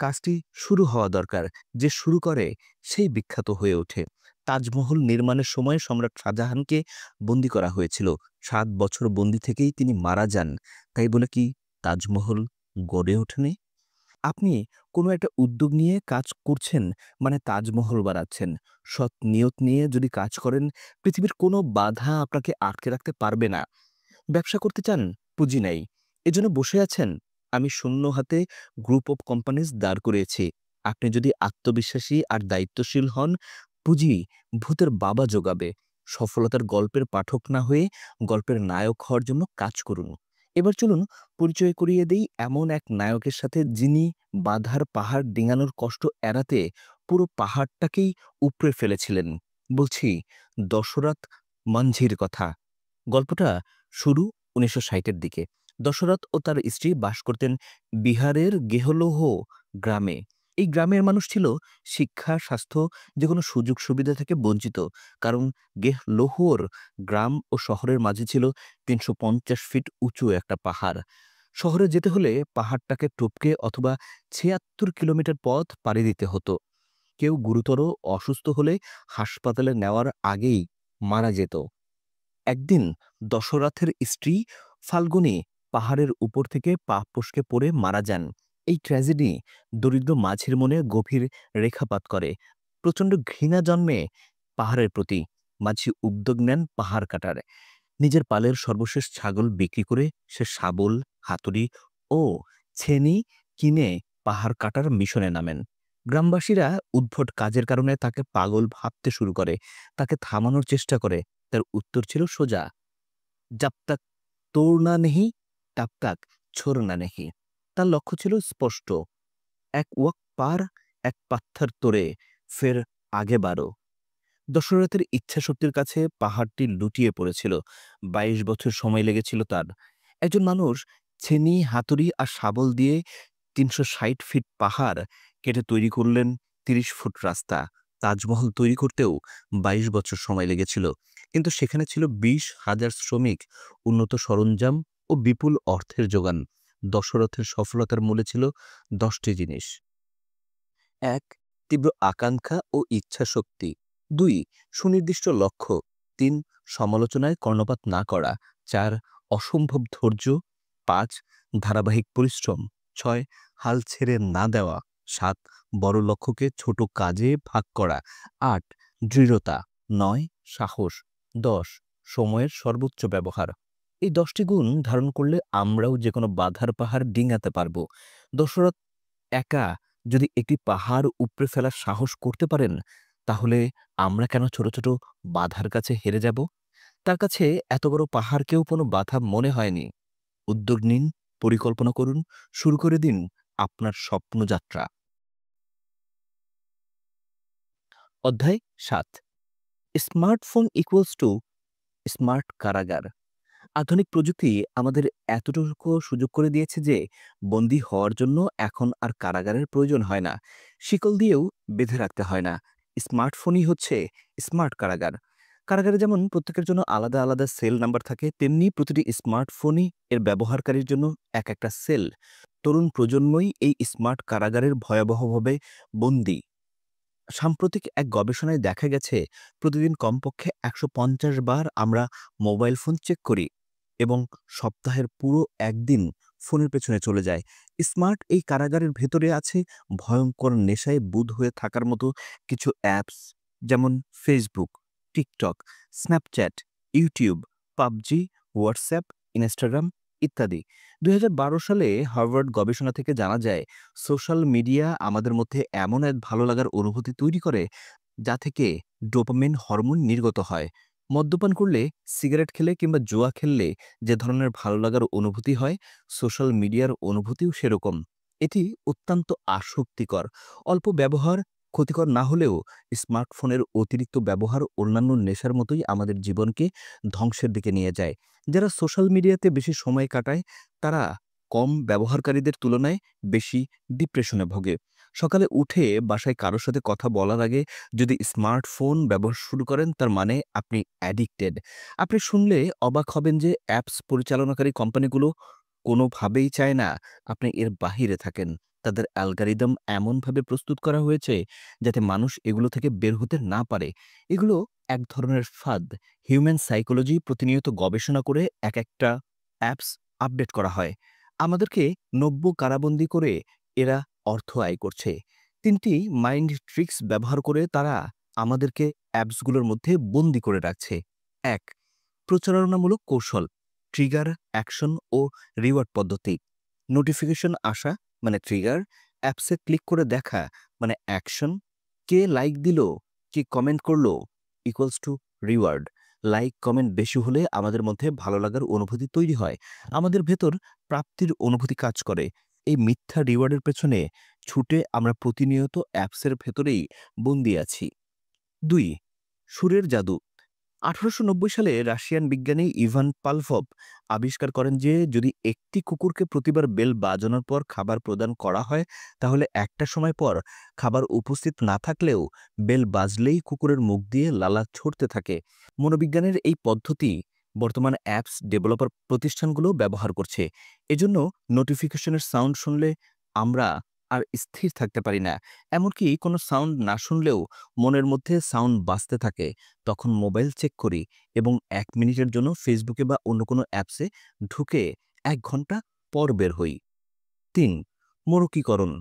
কাজটি শুরু হওয়া দরকার। যে শুরু করে সেই বিখ্যাত হয়ে ওঠে। তাজমহল নির্মাণের সময় সম্রাট শাহজাহানকে বন্দী করা হয়েছিল। ৭ বছর বন্দী থেকেই তিনি মারা যান। তাই বলে কি তাজমহল গড়ে ওঠেনি? আপনি কোনো একটা উদ্যোগ নিয়ে কাজ করছেন মানে তাজমহল বানাচ্ছেন। সৎ নিয়ত নিয়ে যদি কাজ করেন, পৃথিবীর কোনো বাধা আপনাকে আটকে রাখতে পারবে না। ব্যবসা করতে চান, পুঁজি নাই। এজন্য বসে আছেন। আমি শূন্য হাতে গ্রুপ অফ কোম্পানিজ দাঁড় করিয়েছি। আপনি যদি আত্মবিশ্বাসী আর দায়িত্বশীল হন, পুঁজি ভূতের বাবা জোগাবে। সফলতার গল্পের পাঠক না হয়ে গল্পের নায়ক হওয়ার জন্য কাজ করুন। এবার চলুন পরিচয় করিয়ে দেই এমন এক নায়কের সাথে যিনি বাধার পাহাড় ডিঙানোর কষ্ট এড়াতে পুরো পাহাড়টাকেই উপড়ে ফেলেছিলেন। বলছি দশরথ মাঝির কথা। গল্পটা শুরু ১৯৬০-এর দিকে। দশরথ ও তার স্ত্রী বাস করতেন বিহারের গেহলোহ গ্রামে। এই গ্রামের মানুষ ছিল শিক্ষা, স্বাস্থ্য যেকোনো সুযোগ সুবিধা থেকে বঞ্চিত। কারণ গেহলোহর গ্রাম ও শহরের মাঝে ছিল ৩৫০ ফিট উঁচু একটা পাহাড়। শহরে যেতে হলে পাহাড়টাকে টপকে অথবা ৭৬ কিলোমিটার পথ পাড়ি দিতে হতো। কেউ গুরুতর অসুস্থ হলে হাসপাতালে নেওয়ার আগেই মারা যেত। একদিন দশরথের স্ত্রী ফাল্গুনী পাহাড়ের উপর থেকে পা ফসকে পড়ে মারা যান। এই ট্র্যাজেডি দরিদ্র মাঝির মনে গভীর রেখাপাত করে। প্রচণ্ড ঘৃণা জন্মে পাহাড়ের প্রতি। মাঝি উদ্যোগ নেন পাহাড় কাটার। নিজের পালের সর্বশেষ ছাগল বিক্রি করে সে শাবল, হাতুড়ি ও ছেনি কিনে পাহাড় কাটার মিশনে নামেন। গ্রামবাসীরা উদ্ভট কাজের কারণে তাকে পাগল ভাবতে শুরু করে। তাকে থামানোর চেষ্টা করে। তার উত্তর ছিল সোজা, "जब तक तोड़ना नहीं, तब तक छोड़ना नहीं।" তার লক্ষ্য ছিল স্পষ্ট, এক ওয়াক পার, এক পাথর তোড়ে, ফের আগে বাড়ো। দশরথের ইচ্ছাশক্তির কাছে পাহাড়টি লুটিয়ে পড়েছিল। ২২ বছর সময় লেগেছিল তার। একজন মানুষ ছেনি, হাতুড়ি আর শাবল দিয়ে ৩৬০ ফিট পাহাড় কেটে তৈরি করলেন ৩০ ফুট রাস্তা। তাজমহল তৈরি করতেও ২২ বছর সময় লেগেছিল। কিন্তু সেখানে ছিল ২০,০০০ শ্রমিক, উন্নত সরঞ্জাম ও বিপুল অর্থের যোগান। দশরথের সফলতার মূলে ছিল ১০টি জিনিস। ১. তীব্র আকাঙ্ক্ষা ও ইচ্ছাশক্তি। ২. সুনির্দিষ্ট লক্ষ্য। ৩. সমালোচনায় কর্ণপাত না করা। ৪. অসম্ভব ধৈর্য। ৫. ধারাবাহিক পরিশ্রম। ৬. হাল ছেড়ে না দেওয়া। ৭. বড় লক্ষ্যকে ছোট কাজে ভাগ করা। ৮. দৃঢ়তা। ৯. সাহস। ১০. সময়ের সর্বোচ্চ ব্যবহার। এই ১০টি গুণ ধারণ করলে আমরাও যেকোনো বাধার পাহাড় ডিঙাতে পারব। দশরথ একা যদি একটি পাহাড় উপড়ে ফেলার সাহস করতে পারেন, তাহলে আমরা কেন ছোট, ছোট বাধার কাছে হেরে যাব? তার কাছে এত বড় পাহাড়কেও কোনো বাধা মনে হয়নি। উদ্যোগ নিন, পরিকল্পনা করুন, শুরু করে দিন আপনার স্বপ্নযাত্রা। অধ্যায় ৭, স্মার্টফোন ইকুয়ালস টু স্মার্ট কারাগার। আধুনিক প্রযুক্তি আমাদের এতটুকু সুযোগ করে দিয়েছে যে বন্দী হওয়ার জন্য এখন আর কারাগারের প্রয়োজন হয় না। শিকল দিয়েও বেঁধে রাখতে হয় না। স্মার্টফোনই হচ্ছে স্মার্ট কারাগার। কারাগারে যেমন প্রত্যেকের জন্য আলাদা আলাদা সেল নাম্বার থাকে, তেমনি প্রতিটি স্মার্টফোনই এর ব্যবহারকারীর জন্য এক একটা সেল। তরুণ প্রজন্মই এই স্মার্ট কারাগারের ভয়াবহভাবে বন্দী। সাম্প্রতিক এক গবেষণায় দেখা গেছে প্রতিদিন কমপক্ষে ১৫০ বার আমরা মোবাইল ফোন চেক করি এবং সপ্তাহের পুরো একদিন ফোনের পেছনে চলে যায়। স্মার্ট এই কারাগারের ভেতরে আছে ভয়ঙ্কর নেশায় বুঁদ হয়ে থাকার মতো কিছু অ্যাপস, যেমন Facebook, TikTok, Snapchat, YouTube, PUBG, WhatsApp, Instagram ইত্যাদি। ২০১২ সালে হার্ভার্ড গবেষণা থেকে জানা যায় সোশ্যাল মিডিয়া আমাদের মধ্যে এমন এক ভালো লাগার অনুভূতি তৈরি করে যা থেকে ডোপামিন হরমোন নির্গত হয়। মদ্যপান করলে, সিগারেট খেলে কিংবা জুয়া খেললে যে ধরনের ভালো লাগার অনুভূতি হয়, সোশ্যাল মিডিয়ার অনুভূতিও সেরকম। এটি অত্যন্ত আসক্তিকর। অল্প ব্যবহার ক্ষতিকর না হলেও স্মার্টফোনের অতিরিক্ত ব্যবহার অন্যান্য নেশার মতোই আমাদের জীবনকে ধ্বংসের দিকে নিয়ে যায়। যারা সোশ্যাল মিডিয়াতে বেশি সময় কাটায় তারা কম ব্যবহারকারীদের তুলনায় বেশি ডিপ্রেশনে ভোগে। সকালে উঠে বাসায় কারো সাথে কথা বলার আগে যদি স্মার্টফোন ব্যবহার শুরু করেন, তার মানে আপনি অ্যাডিক্টেড। আপনি শুনলে অবাক হবেন যে অ্যাপস পরিচালনাকারী কোম্পানিগুলো কোনোভাবেই চায় না আপনি এর বাহিরে থাকেন। তাদের অ্যালগরিদম এমনভাবে প্রস্তুত করা হয়েছে যাতে মানুষ এগুলো থেকে বের হতে না পারে। এগুলো এক ধরনের ফাঁদ। হিউম্যান সাইকোলজি প্রতিনিয়ত গবেষণা করে একটা অ্যাপস আপডেট করা হয়। আমাদেরকে নব্য কারাবন্দী করে এরা অর্থ আয় করছে। ৩টি মাইন্ড ট্রিক্স ব্যবহার করে তারা আমাদেরকে অ্যাপসগুলোর মধ্যে বন্দী করে রাখছে। ১. প্রচারণামূলক কৌশল, ট্রিগার, অ্যাকশন ও রিওয়ার্ড পদ্ধতি। নোটিফিকেশন আসা মানে ট্রিগার, অ্যাপসে ক্লিক করে দেখা মানে অ্যাকশন, কে লাইক দিল, কে কমেন্ট করলো equals to reward. Like comment বেশি হলে আমাদের মধ্যে ভালো লাগার অনুভূতি তৈরি হয়, আমাদের ভেতর প্রাপ্তির অনুভূতি কাজ করে। এই মিথ্যা রিওয়ার্ডের পেছনে ছুটে আমরা প্রতিনিয়ত অ্যাপসের ভেতরেই বন্দি আছি। ২. সুরের জাদু। ১৮৯০ সালে রাশিয়ান বিজ্ঞানী ইভান পালভভ আবিষ্কার করেন যে যদি একটি কুকুরকে প্রতিবার বেল বাজানোর পর খাবার প্রদান করা হয় তাহলে একটা সময় পর খাবার উপস্থিত না থাকলেও বেল বাজলেই কুকুরের মুখ দিয়ে লালা ছড়তে থাকে। মনোবিজ্ঞানের এই পদ্ধতি বর্তমান অ্যাপস ডেভেলপার প্রতিষ্ঠানগুলো ব্যবহার করছে। এজন্য নোটিফিকেশনের সাউন্ড শুনলে আমরা আর স্থির থাকতে পারি না। এমনকি কোনো সাউন্ড না শুনলেও মনের মধ্যে সাউন্ড বাজতে থাকে। তখন মোবাইল চেক করি এবং ১ মিনিটের জন্য ফেসবুকে বা অন্য কোনো অ্যাপসে ঢুকে ১ ঘন্টা পর বের হই। ৩. মোড়কীকরণ।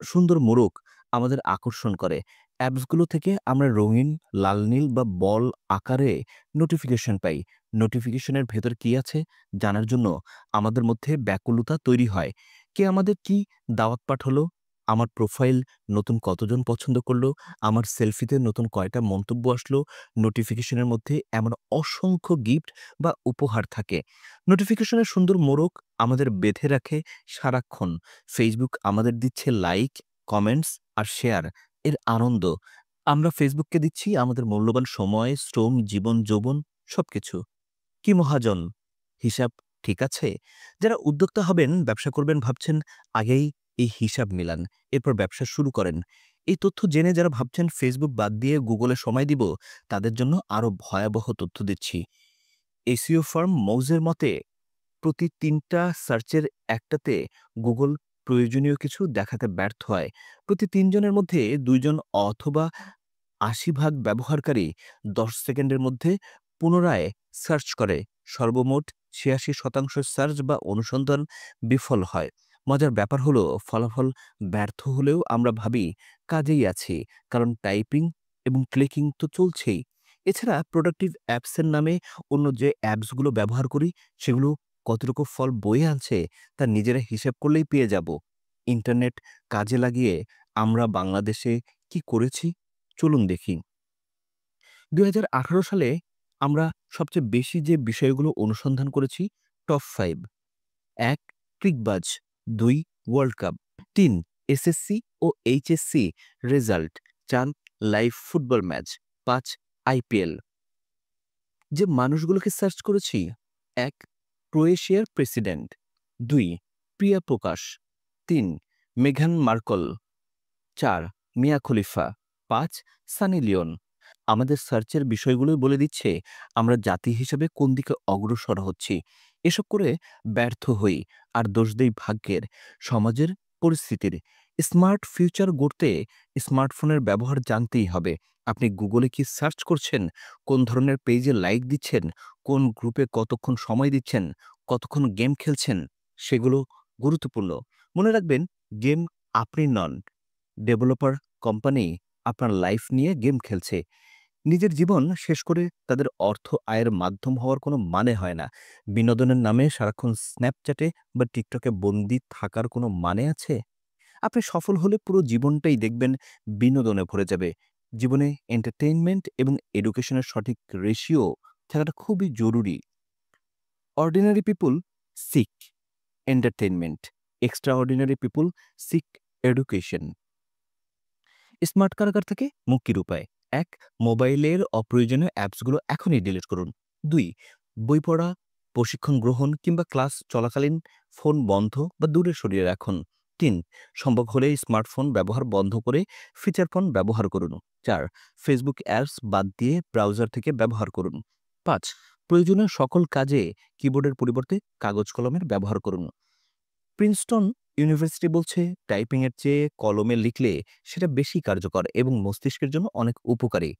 সুন্দর মোড়ক আমাদের আকর্ষণ করে। অ্যাপসগুলো থেকে আমরা রঙিন, লাল নীল বা বল আকারে নোটিফিকেশন পাই। নোটিফিকেশনের ভেতর কি আছে জানার জন্য আমাদের মধ্যে ব্যাকুলতা তৈরি হয়। কে আমাদের কি দাওয়াত পাঠালো? আমার প্রোফাইল নতুন কতজন পছন্দ করলো? আমার সেলফিতে নতুন কয়টা মন্তব্য আসলো? নোটিফিকেশনের মধ্যে এমন অসংখ্য গিফট বা উপহার থাকে। নোটিফিকেশনের সুন্দর মোড়ক আমাদের বেঁধে রাখে সারাক্ষণ। ফেসবুক আমাদের দিচ্ছে লাইক, কমেন্টস আর শেয়ার এর আনন্দ। আমরা ফেসবুককে দিচ্ছি আমাদের মূল্যবান সময়, শ্রম, জীবন, যৌবন সবকিছু। কি মহাজন! হিসাব ঠিক আছে? যারা উদ্যোক্তা হবেন, ব্যবসা করবেন ভাবছেন, আগেই এই হিসাব মিলান। এরপর ব্যবসা শুরু করেন। এই তথ্য জেনে যারা ভাবছেন ফেসবুক বাদ দিয়ে গুগলে সময় দিব, তাদের জন্য আরো ভয়াবহ তথ্য দিচ্ছি। এসইও ফার্ম মৌজের মতে প্রতি ৩টা সার্চের একটাতে গুগল প্রয়োজনীয় কিছু দেখাতে ব্যর্থ হয়। প্রতি ৩ জনের মধ্যে ২ জন অথবা ৮০% ব্যবহারকারী ১০ সেকেন্ডের মধ্যে পুনরায় সার্চ করে। সর্বমোট ৮৬% সার্চ বা অনুসন্ধান বিফল হয়। মজার ব্যাপার হলো ফলাফল ব্যর্থ হলেও আমরা ভাবি কাজেই আছি, কারণ টাইপিং এবং ক্লিকিং তো চলছেই। এছাড়া প্রোডাক্টিভ অ্যাপসের নামে অন্য যে অ্যাপসগুলো ব্যবহার করি সেগুলো কতটুকু ফল বয়ে আনছে তা নিজেরা হিসেব করলেই পেয়ে যাব। ইন্টারনেট কাজে লাগিয়ে আমরা বাংলাদেশে কি করেছি চলুন দেখি। ২০১৮ সালে আমরা সবচেয়ে বেশি যে বিষয়গুলো অনুসন্ধান করেছি টপ ৫: ১. ক্লিকবাজ, ২. World cup, ৩. এসএসসি ও HSC result, ৪. Live football match, ৫. IPL. যে মানুষগুলোকে সার্চ করেছি: ১. ক্রোয়েশিয়ার প্রেসিডেন্ট, ২. প্রিয়া প্রকাশ, ৩. মেঘান Markle, ৪. Mia Khalifa, ৫. Sunny Leone. আমাদের সার্চের বিষয়গুলোই বলে দিচ্ছে আমরা জাতি হিসেবে কোন দিকে অগ্রসর হচ্ছি। এসব করে ব্যর্থ হই আর দোষ দেই ভাগ্যের, সমাজের, পরিস্থিতির। স্মার্ট ফিউচার গড়তে স্মার্টফোনের ব্যবহার জানতেই হবে। আপনি গুগলে কি সার্চ করছেন, কোন ধরনের পেজে লাইক দিচ্ছেন, কোন গ্রুপে কতক্ষণ সময় দিচ্ছেন, কতক্ষণ গেম খেলছেন, সেগুলো গুরুত্বপূর্ণ। মনে রাখবেন, গেম আপনি নন, ডেভেলপার কোম্পানি আপনার লাইফ নিয়ে গেম খেলছে। নিজের জীবন শেষ করে তাদের অর্থ আয়ের মাধ্যম হওয়ার কোনো মানে হয় না। বিনোদনের নামে সারাক্ষণ স্ন্যাপচ্যাটে বা টিকটকে বন্দী থাকার কোনো মানে আছে? আপনি সফল হলে পুরো জীবনটাই দেখবেন বিনোদনে ভরে যাবে। জীবনে এন্টারটেইনমেন্ট এবং এডুকেশনের সঠিক রেশিও থাকাটা খুবই জরুরি। Ordinary people seek entertainment, extraordinary people seek education. Smart কারাগার থেকে মুক্তির উপায়: ১. মোবাইলের অপ্রয়োজনীয় অ্যাপসগুলো এখনই ডিলিট করুন। ২. বই পড়া, প্রশিক্ষণ গ্রহণ কিংবা ক্লাস চলাকালীন ফোন বন্ধ বা দূরে সরিয়ে রাখুন। ৩. সম্ভব হলে স্মার্টফোন ব্যবহার বন্ধ করে ফিচার ফোন ব্যবহার করুন। ৪. ফেসবুক অ্যাপস বাদ দিয়ে ব্রাউজার থেকে ব্যবহার করুন। ৫. প্রয়োজনীয় সকল কাজে কিবোর্ডের পরিবর্তে কাগজ কলমের ব্যবহার করুন। প্রিন্সটন ইউনিভার্সিটি বলছে টাইপিংয়ের চেয়ে কলমে লিখলে সেটা বেশি কার্যকর এবং মস্তিষ্কের জন্য অনেক উপকারী।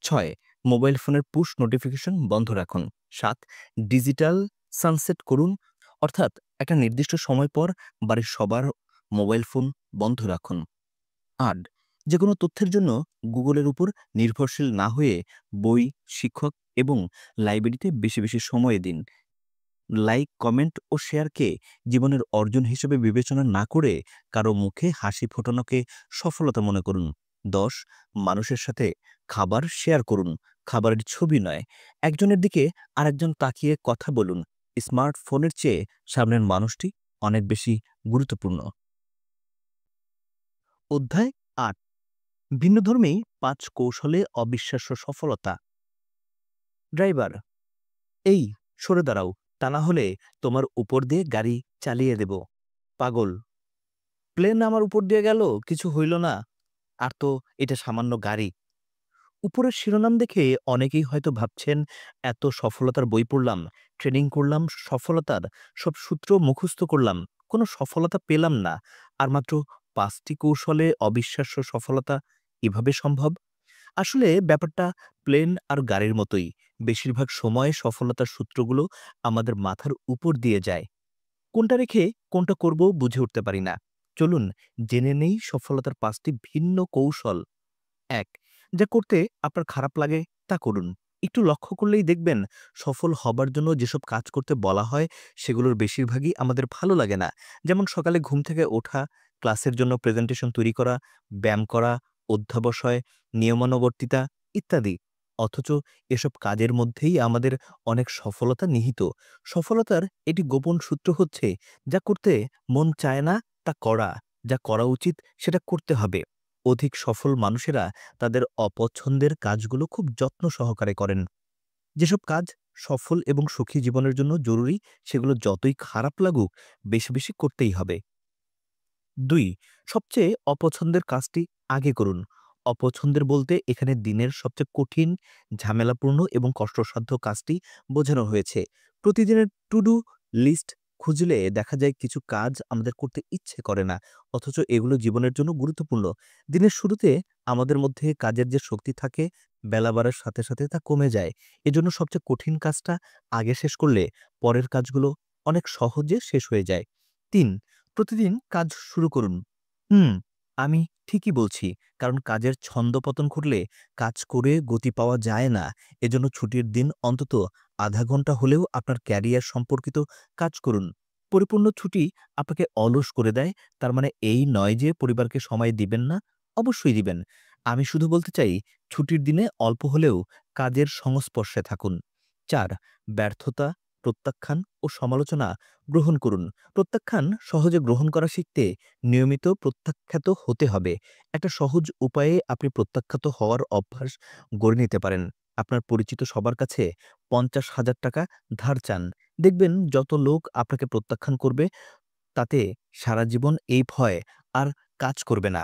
৬. মোবাইল ফোনের পুশ নোটিফিকেশন বন্ধ রাখুন। ৭. ডিজিটাল সানসেট করুন, অর্থাৎ একটা নির্দিষ্ট সময় পর বাড়ির সবার মোবাইল ফোন বন্ধ রাখুন। ৮. যেকোনো তথ্যের জন্য গুগলের উপর নির্ভরশীল না হয়ে বই, শিক্ষক এবং লাইব্রেরিতে বেশি বেশি সময় দিন। লাইক, কমেন্ট ও শেয়ারকে জীবনের অর্জন হিসেবে বিবেচনা না করে কারো মুখে হাসি ফোটানোকে সফলতা মনে করুন। ১০. মানুষের সাথে খাবার শেয়ার করুন, খাবারের ছবি নয়। একজনের দিকে আরেকজন তাকিয়ে কথা বলুন। স্মার্টফোনের চেয়ে সামনের মানুষটি অনেক বেশি গুরুত্বপূর্ণ। অধ্যায় ৮, ভিন্ন ধর্মী ৫ কৌশলে অবিশ্বাস্য সফলতা। ড্রাইভার, এই সরে দাঁড়াও, তা না হলে তোমার উপর দিয়ে গাড়ি চালিয়ে দেব। পাগল, প্লেন আমার উপর দিয়ে গেল, কিছু হইল না, আর তো এটা সামান্য গাড়ি। উপরের শিরোনাম দেখে অনেকেই হয়তো ভাবছেন, এত সফলতার বই পড়লাম, ট্রেনিং করলাম, সফলতার সব সূত্র মুখস্থ করলাম, কোনো সফলতা পেলাম না, আর মাত্র ৫টি কৌশলে অবিশ্বাস্য সফলতা কিভাবে সম্ভব? আসলে ব্যাপারটা প্লেন আর গাড়ির মতোই। বেশিরভাগ সময় সফলতার সূত্রগুলো আমাদের মাথার উপর দিয়ে যায়। কোনটা রেখে কোনটা করব বুঝে উঠতে পারি না। চলুন জেনে নেই সফলতার ৫টি ভিন্ন কৌশল। ১. যা করতে আপনার খারাপ লাগে তা করুন। একটু লক্ষ্য করলেই দেখবেন সফল হবার জন্য যেসব কাজ করতে বলা হয় সেগুলোর বেশিরভাগই আমাদের ভালো লাগে না। যেমন সকালে ঘুম থেকে ওঠা, ক্লাসের জন্য প্রেজেন্টেশন তৈরি করা, ব্যায়াম করা, অধ্যাবসায়, নিয়মানুবর্তিতা ইত্যাদি। অথচ এসব কাজের মধ্যেই আমাদের অনেক সফলতা নিহিত। সফলতার এটি গোপন সূত্র হচ্ছে, যা করতে মন চায় না তা করা, যা করা উচিত সেটা করতে হবে। অধিক সফল মানুষেরা তাদের অপছন্দের কাজগুলো খুব যত্ন সহকারে করেন। যেসব কাজ সফল এবং সুখী জীবনের জন্য জরুরি, সেগুলো যতই খারাপ লাগুক বেশি বেশি করতেই হবে। ২. সবচেয়ে অপছন্দের কাজটি আগে করুন। অপছন্দের বলতে এখানে দিনের সবচেয়ে কঠিন, ঝামেলাপূর্ণ এবং কষ্টসাধ্য কাজটি বোঝানো হয়েছে। প্রতিদিনের টু ডু লিস্ট খুঁজলে দেখা যায় কিছু কাজ আমাদের করতে ইচ্ছে করে না, অথচ এগুলো জীবনের জন্য গুরুত্বপূর্ণ। দিনের শুরুতে আমাদের মধ্যে কাজের যে শক্তি থাকে, বেলা বাড়ার সাথে সাথে তা কমে যায়। এজন্য সবচেয়ে কঠিন কাজটা আগে শেষ করলে পরের কাজগুলো অনেক সহজে শেষ হয়ে যায়। ৩. প্রতিদিন কাজ শুরু করুন। হুম, আমি ঠিকই বলছি। কারণ কাজের ছন্দপতন ঘটলে কাজ করে গতি পাওয়া যায় না। এজন্য ছুটির দিন অন্তত আধা ঘন্টা হলেও আপনার ক্যারিয়ার সম্পর্কিত কাজ করুন। পরিপূর্ণ ছুটি আপনাকে অলস করে দেয়, তার মানে এই নয় যে পরিবারকে সময় দিবেন না, অবশ্যই দিবেন। আমি শুধু বলতে চাই, ছুটির দিনে অল্প হলেও কাজের সংস্পর্শে থাকুন। ৪. ব্যর্থতা, প্রত্যাখ্যান ও সমালোচনা গ্রহণ করুন। প্রত্যাখ্যান সহজে গ্রহণ করা শিখতে নিয়মিত প্রত্যাখ্যাত হতে হবে। একটা সহজ উপায়ে আপনি প্রত্যাখ্যাত হওয়ার অভ্যাস গড়ে নিতে পারেন। আপনার পরিচিত সবার কাছে ৳৫০,০০০ ধার চান। দেখবেন যত লোক আপনাকে প্রত্যাখ্যান করবে, তাতে সারা জীবন এই ভয় আর কাজ করবে না।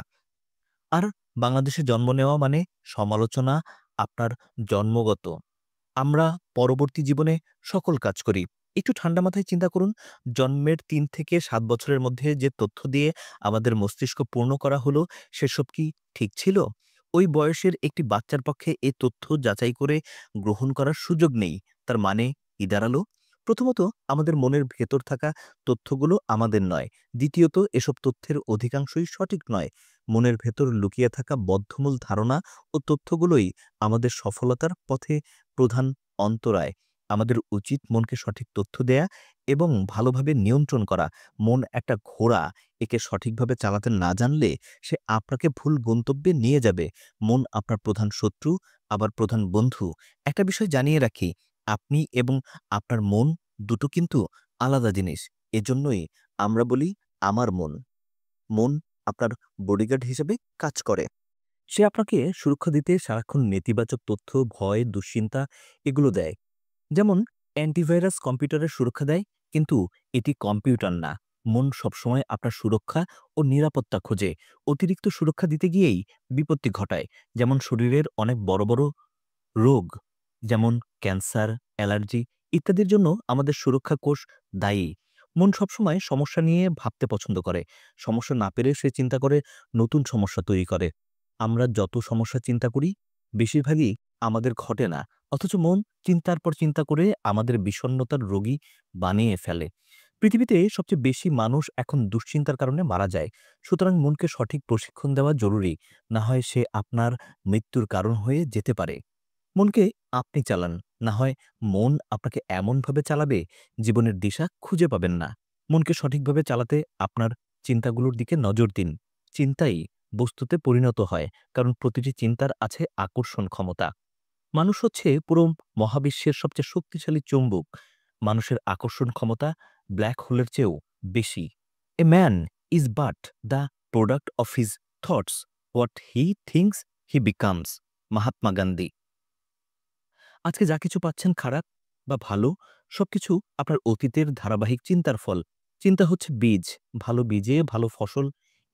আর বাংলাদেশে জন্ম নেওয়া মানে সমালোচনা আপনার জন্মগত। আমরা পরবর্তী জীবনে সকল কাজ করি। একটু ঠান্ডা মাথায় চিন্তা করুন, জন্মের ৩ থেকে ৭ বছরের মধ্যে যে তথ্য দিয়ে আমাদের মস্তিষ্ক পূর্ণ করা হলো, সেসব কি ঠিক ছিল? ওই বয়সের একটি বাচ্চার পক্ষে এ তথ্য যাচাই করে গ্রহণ করার সুযোগ নেই। তার মানে কি দাঁড়ালো? প্রথমত, আমাদের মনের ভেতর থাকা তথ্যগুলো আমাদের নয়। দ্বিতীয়ত, এসব তথ্যের অধিকাংশই সঠিক নয়। মনের ভেতর লুকিয়ে থাকা বদ্ধমূল ধারণা ও তথ্যগুলোই আমাদের সফলতার পথে প্রধান অন্তরায়। আমাদের উচিত মনকে সঠিক তথ্য দেয়া এবং ভালোভাবে নিয়ন্ত্রণ করা। মন একটা ঘোড়া, একে সঠিকভাবে চালাতে না জানলে সে আপনাকে ভুল গন্তব্যে নিয়ে যাবে। মন আপনার প্রধান শত্রু, আবার প্রধান বন্ধু। একটা বিষয় জানিয়ে রাখি, আপনি এবং আপনার মন দুটো কিন্তু আলাদা জিনিস। এজন্যই আমরা বলি আমার মন। মন আপনার বডিগার্ড হিসেবে কাজ করে। সে আপনাকে সুরক্ষা দিতে সারাক্ষণ নেতিবাচক তথ্য, ভয়, দুশ্চিন্তা এগুলো দেয়। যেমন অ্যান্টিভাইরাস কম্পিউটারের সুরক্ষা দেয়, কিন্তু এটি কম্পিউটার না। মন সবসময় আপনার সুরক্ষা ও নিরাপত্তা খোঁজে। অতিরিক্ত সুরক্ষা দিতে গিয়েই বিপত্তি ঘটায়। যেমন শরীরের অনেক বড় বড় রোগ, যেমন ক্যান্সার, অ্যালার্জি ইত্যাদির জন্য আমাদের সুরক্ষা কোষ দায়ী। মন সবসময় সমস্যা নিয়ে ভাবতে পছন্দ করে। সমস্যা না পেরে সে চিন্তা করে নতুন সমস্যা তৈরি করে। আমরা যত সমস্যা চিন্তা করি, বেশিরভাগই আমাদের ঘটে না। অথচ মন চিন্তার পর চিন্তা করে আমাদের বিষণ্ণতার রোগী বানিয়ে ফেলে। পৃথিবীতে সবচেয়ে বেশি মানুষ এখন দুশ্চিন্তার কারণে মারা যায়। সুতরাং মনকে সঠিক প্রশিক্ষণ দেওয়া জরুরি। না হয় সে আপনার মৃত্যুর কারণ হয়ে যেতে পারে। মনকে আপনি চালান, না হয় মন আপনাকে এমনভাবে চালাবে জীবনের দিশা খুঁজে পাবেন না। মনকে সঠিকভাবে চালাতে আপনার চিন্তাগুলোর দিকে নজর দিন। চিন্তাই বস্তুতে পরিণত হয়, কারণ প্রতিটি চিন্তার আছে আকর্ষণ ক্ষমতা। মানুষ হচ্ছে পুরো মহাবিশ্বের সবচেয়ে শক্তিশালী চৌম্বক। মানুষের আকর্ষণ ক্ষমতা ব্ল্যাক হোলের চেয়েও বেশি। A man is but the product of his thoughts, what he thinks he becomes. Mahatma Gandhi. আজকে যা কিছু পাচ্ছেন খারাপ বা ভালো, সবকিছু আপনার অতীতের ধারাবাহিক চিন্তার ফল। চিন্তা হচ্ছে বীজ। ভালো বীজে ভালো ফসল,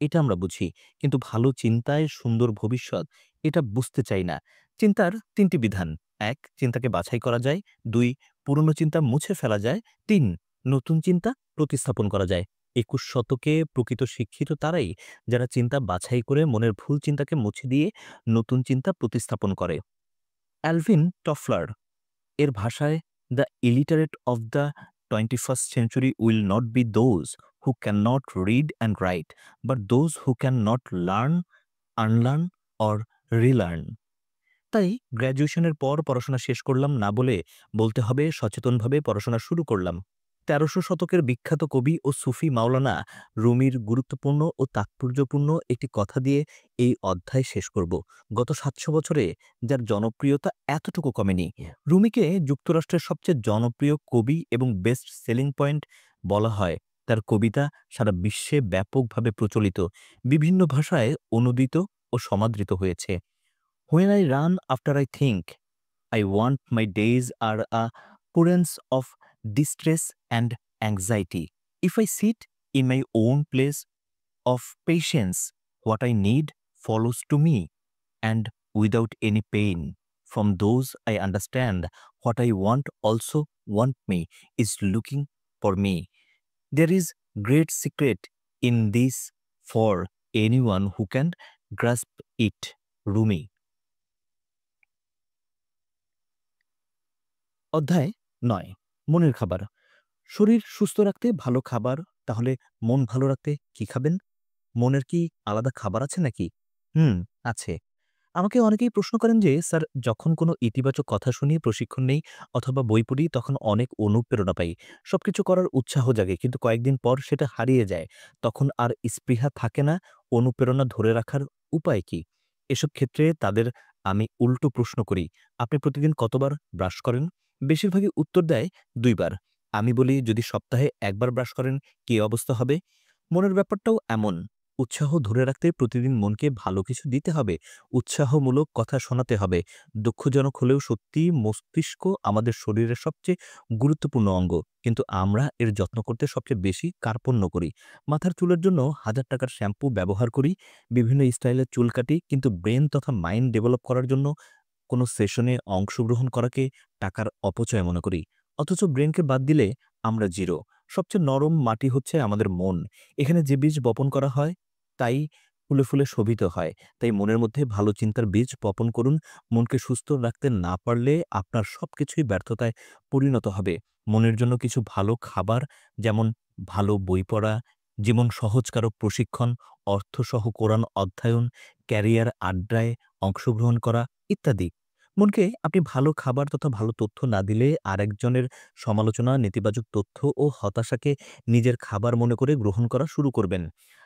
এটা আমরা বুঝি। কিন্তু ভালো চিন্তায় সুন্দর ভবিষ্যৎ, এটা বুঝতে চাই না। চিন্তার ৩ টি বিধান। ১. চিন্তাকে বাছাই করা যায়। ২. পুরনো চিন্তা মুছে ফেলা যায়। ৩. নতুন চিন্তা প্রতিস্থাপন করা যায়। ২১ শতকে প্রকৃত শিক্ষিত তারাই, যারা চিন্তা বাছাই করে মনের ভুল চিন্তাকে মুছে দিয়ে নতুন চিন্তা প্রতিস্থাপন করে। অ্যালভিন টফলার এর ভাষায়, the illiterate of the 21st century will not be those who cannot read and write, but those who cannot learn, unlearn or relearn. তাই গ্র্যাজুয়েশনের পর পড়াশোনা শেষ করলাম না বলে বলতে হবে সচেতনভাবে পড়াশোনা শুরু করলাম। ১৩০০ শতকের বিখ্যাত কবি ও সুফি মাওলানা রুমির গুরুত্বপূর্ণ ও তাৎপর্যপূর্ণ একটি কথা দিয়ে এই অধ্যায় শেষ করব। গত ৭০০ বছরে যার জনপ্রিয়তা এতটুকু কমেনি। রুমিকে যুক্তরাষ্ট্রের সবচেয়ে জনপ্রিয় কবি এবং বেস্ট সেলিং পয়েন্ট বলা হয়। তার কবিতা সারা বিশ্বে ব্যাপকভাবে প্রচলিত, বিভিন্ন ভাষায় অনুদিত ও সমাদৃত হয়েছে। When I run after I think, I want my days are a currents of distress and anxiety. If I sit in my own place of patience, what I need follows to me, and without any pain. From those I understand, what I want also want me is looking for me. There is great secret in this for anyone who can grasp it. Rumi. অধ্যায় ৯, মনের খাবার। শরীর সুস্থ রাখতে ভালো খাবার। তাহলে মন ভালো রাখতে কি খাবেন? মনের কি আলাদা খাবার আছে নাকি? আছে। আমাকে অনেকেই প্রশ্ন করেন যে, স্যার, যখন কোনো ইতিবাচক কথা শুনি, প্রশিক্ষণ নেই অথবা বই পড়ি, তখন অনেক অনুপ্রেরণা পাই। সবকিছু করার উৎসাহ জাগে, কিন্তু কয়েকদিন পর সেটা হারিয়ে যায়। তখন আর স্পৃহা থাকে না। অনুপ্রেরণা ধরে রাখার উপায় কি? এসব ক্ষেত্রে তাদের আমি উল্টো প্রশ্ন করি, আপনি প্রতিদিন কতবার ব্রাশ করেন? বেশিরভাগই উত্তর দেয় ২ বার। আমি বলি, যদি সপ্তাহে ১ বার ব্রাশ করেন কি অবস্থা হবে? মনের ব্যাপারটাও এমন। উৎসাহ ধরে রাখতে প্রতিদিন মনকে ভালো কিছু দিতে হবে। উৎসাহমূলক কথা শোনাতে হবে। দুঃখজনক হলেও সত্যি, মস্তিষ্ক আমাদের শরীরের সবচেয়ে গুরুত্বপূর্ণ অঙ্গ। কিন্তু আমরা এর যত্ন করতে সবচেয়ে বেশি কার্পণ্য করি। মাথার চুলের জন্য হাজার টাকার শ্যাম্পু ব্যবহার করি, বিভিন্ন স্টাইলের চুল কাটি, কিন্তু ব্রেন তথা মাইন্ড ডেভেলপ করার জন্য কোনো সেশনে অংশগ্রহণ করাকে টাকার অপচয় মনে করি। অথচ ব্রেনকে বাদ দিলে আমরা জিরো। সবচেয়ে নরম মাটি হচ্ছে আমাদের মন। এখানে যে বীজ বপন করা হয়, তাই ফুলে ফুলে শোভিত হয়। তাই মনের মধ্যে ভালো চিন্তার বীজ বপন করুন। মনকে সুস্থ রাখতে না পারলে আপনার সবকিছুই ব্যর্থতায় পরিণত হবে। মনের জন্য কিছু ভালো খাবার, যেমন ভালো বই পড়া, জীবন সহজকারক প্রশিক্ষণ, অর্থসহ কোরআন অধ্যয়ন, ক্যারিয়ার আড্ডায় অংশগ্রহণ করা ইত্যাদি। মনকে আপনি ভালো খাবার তথা ভালো তথ্য না দিলে আরেকজনের সমালোচনা, নেতিবাচক তথ্য ও হতাশাকে নিজের খাবার মনে করে গ্রহণ করা শুরু করবেন।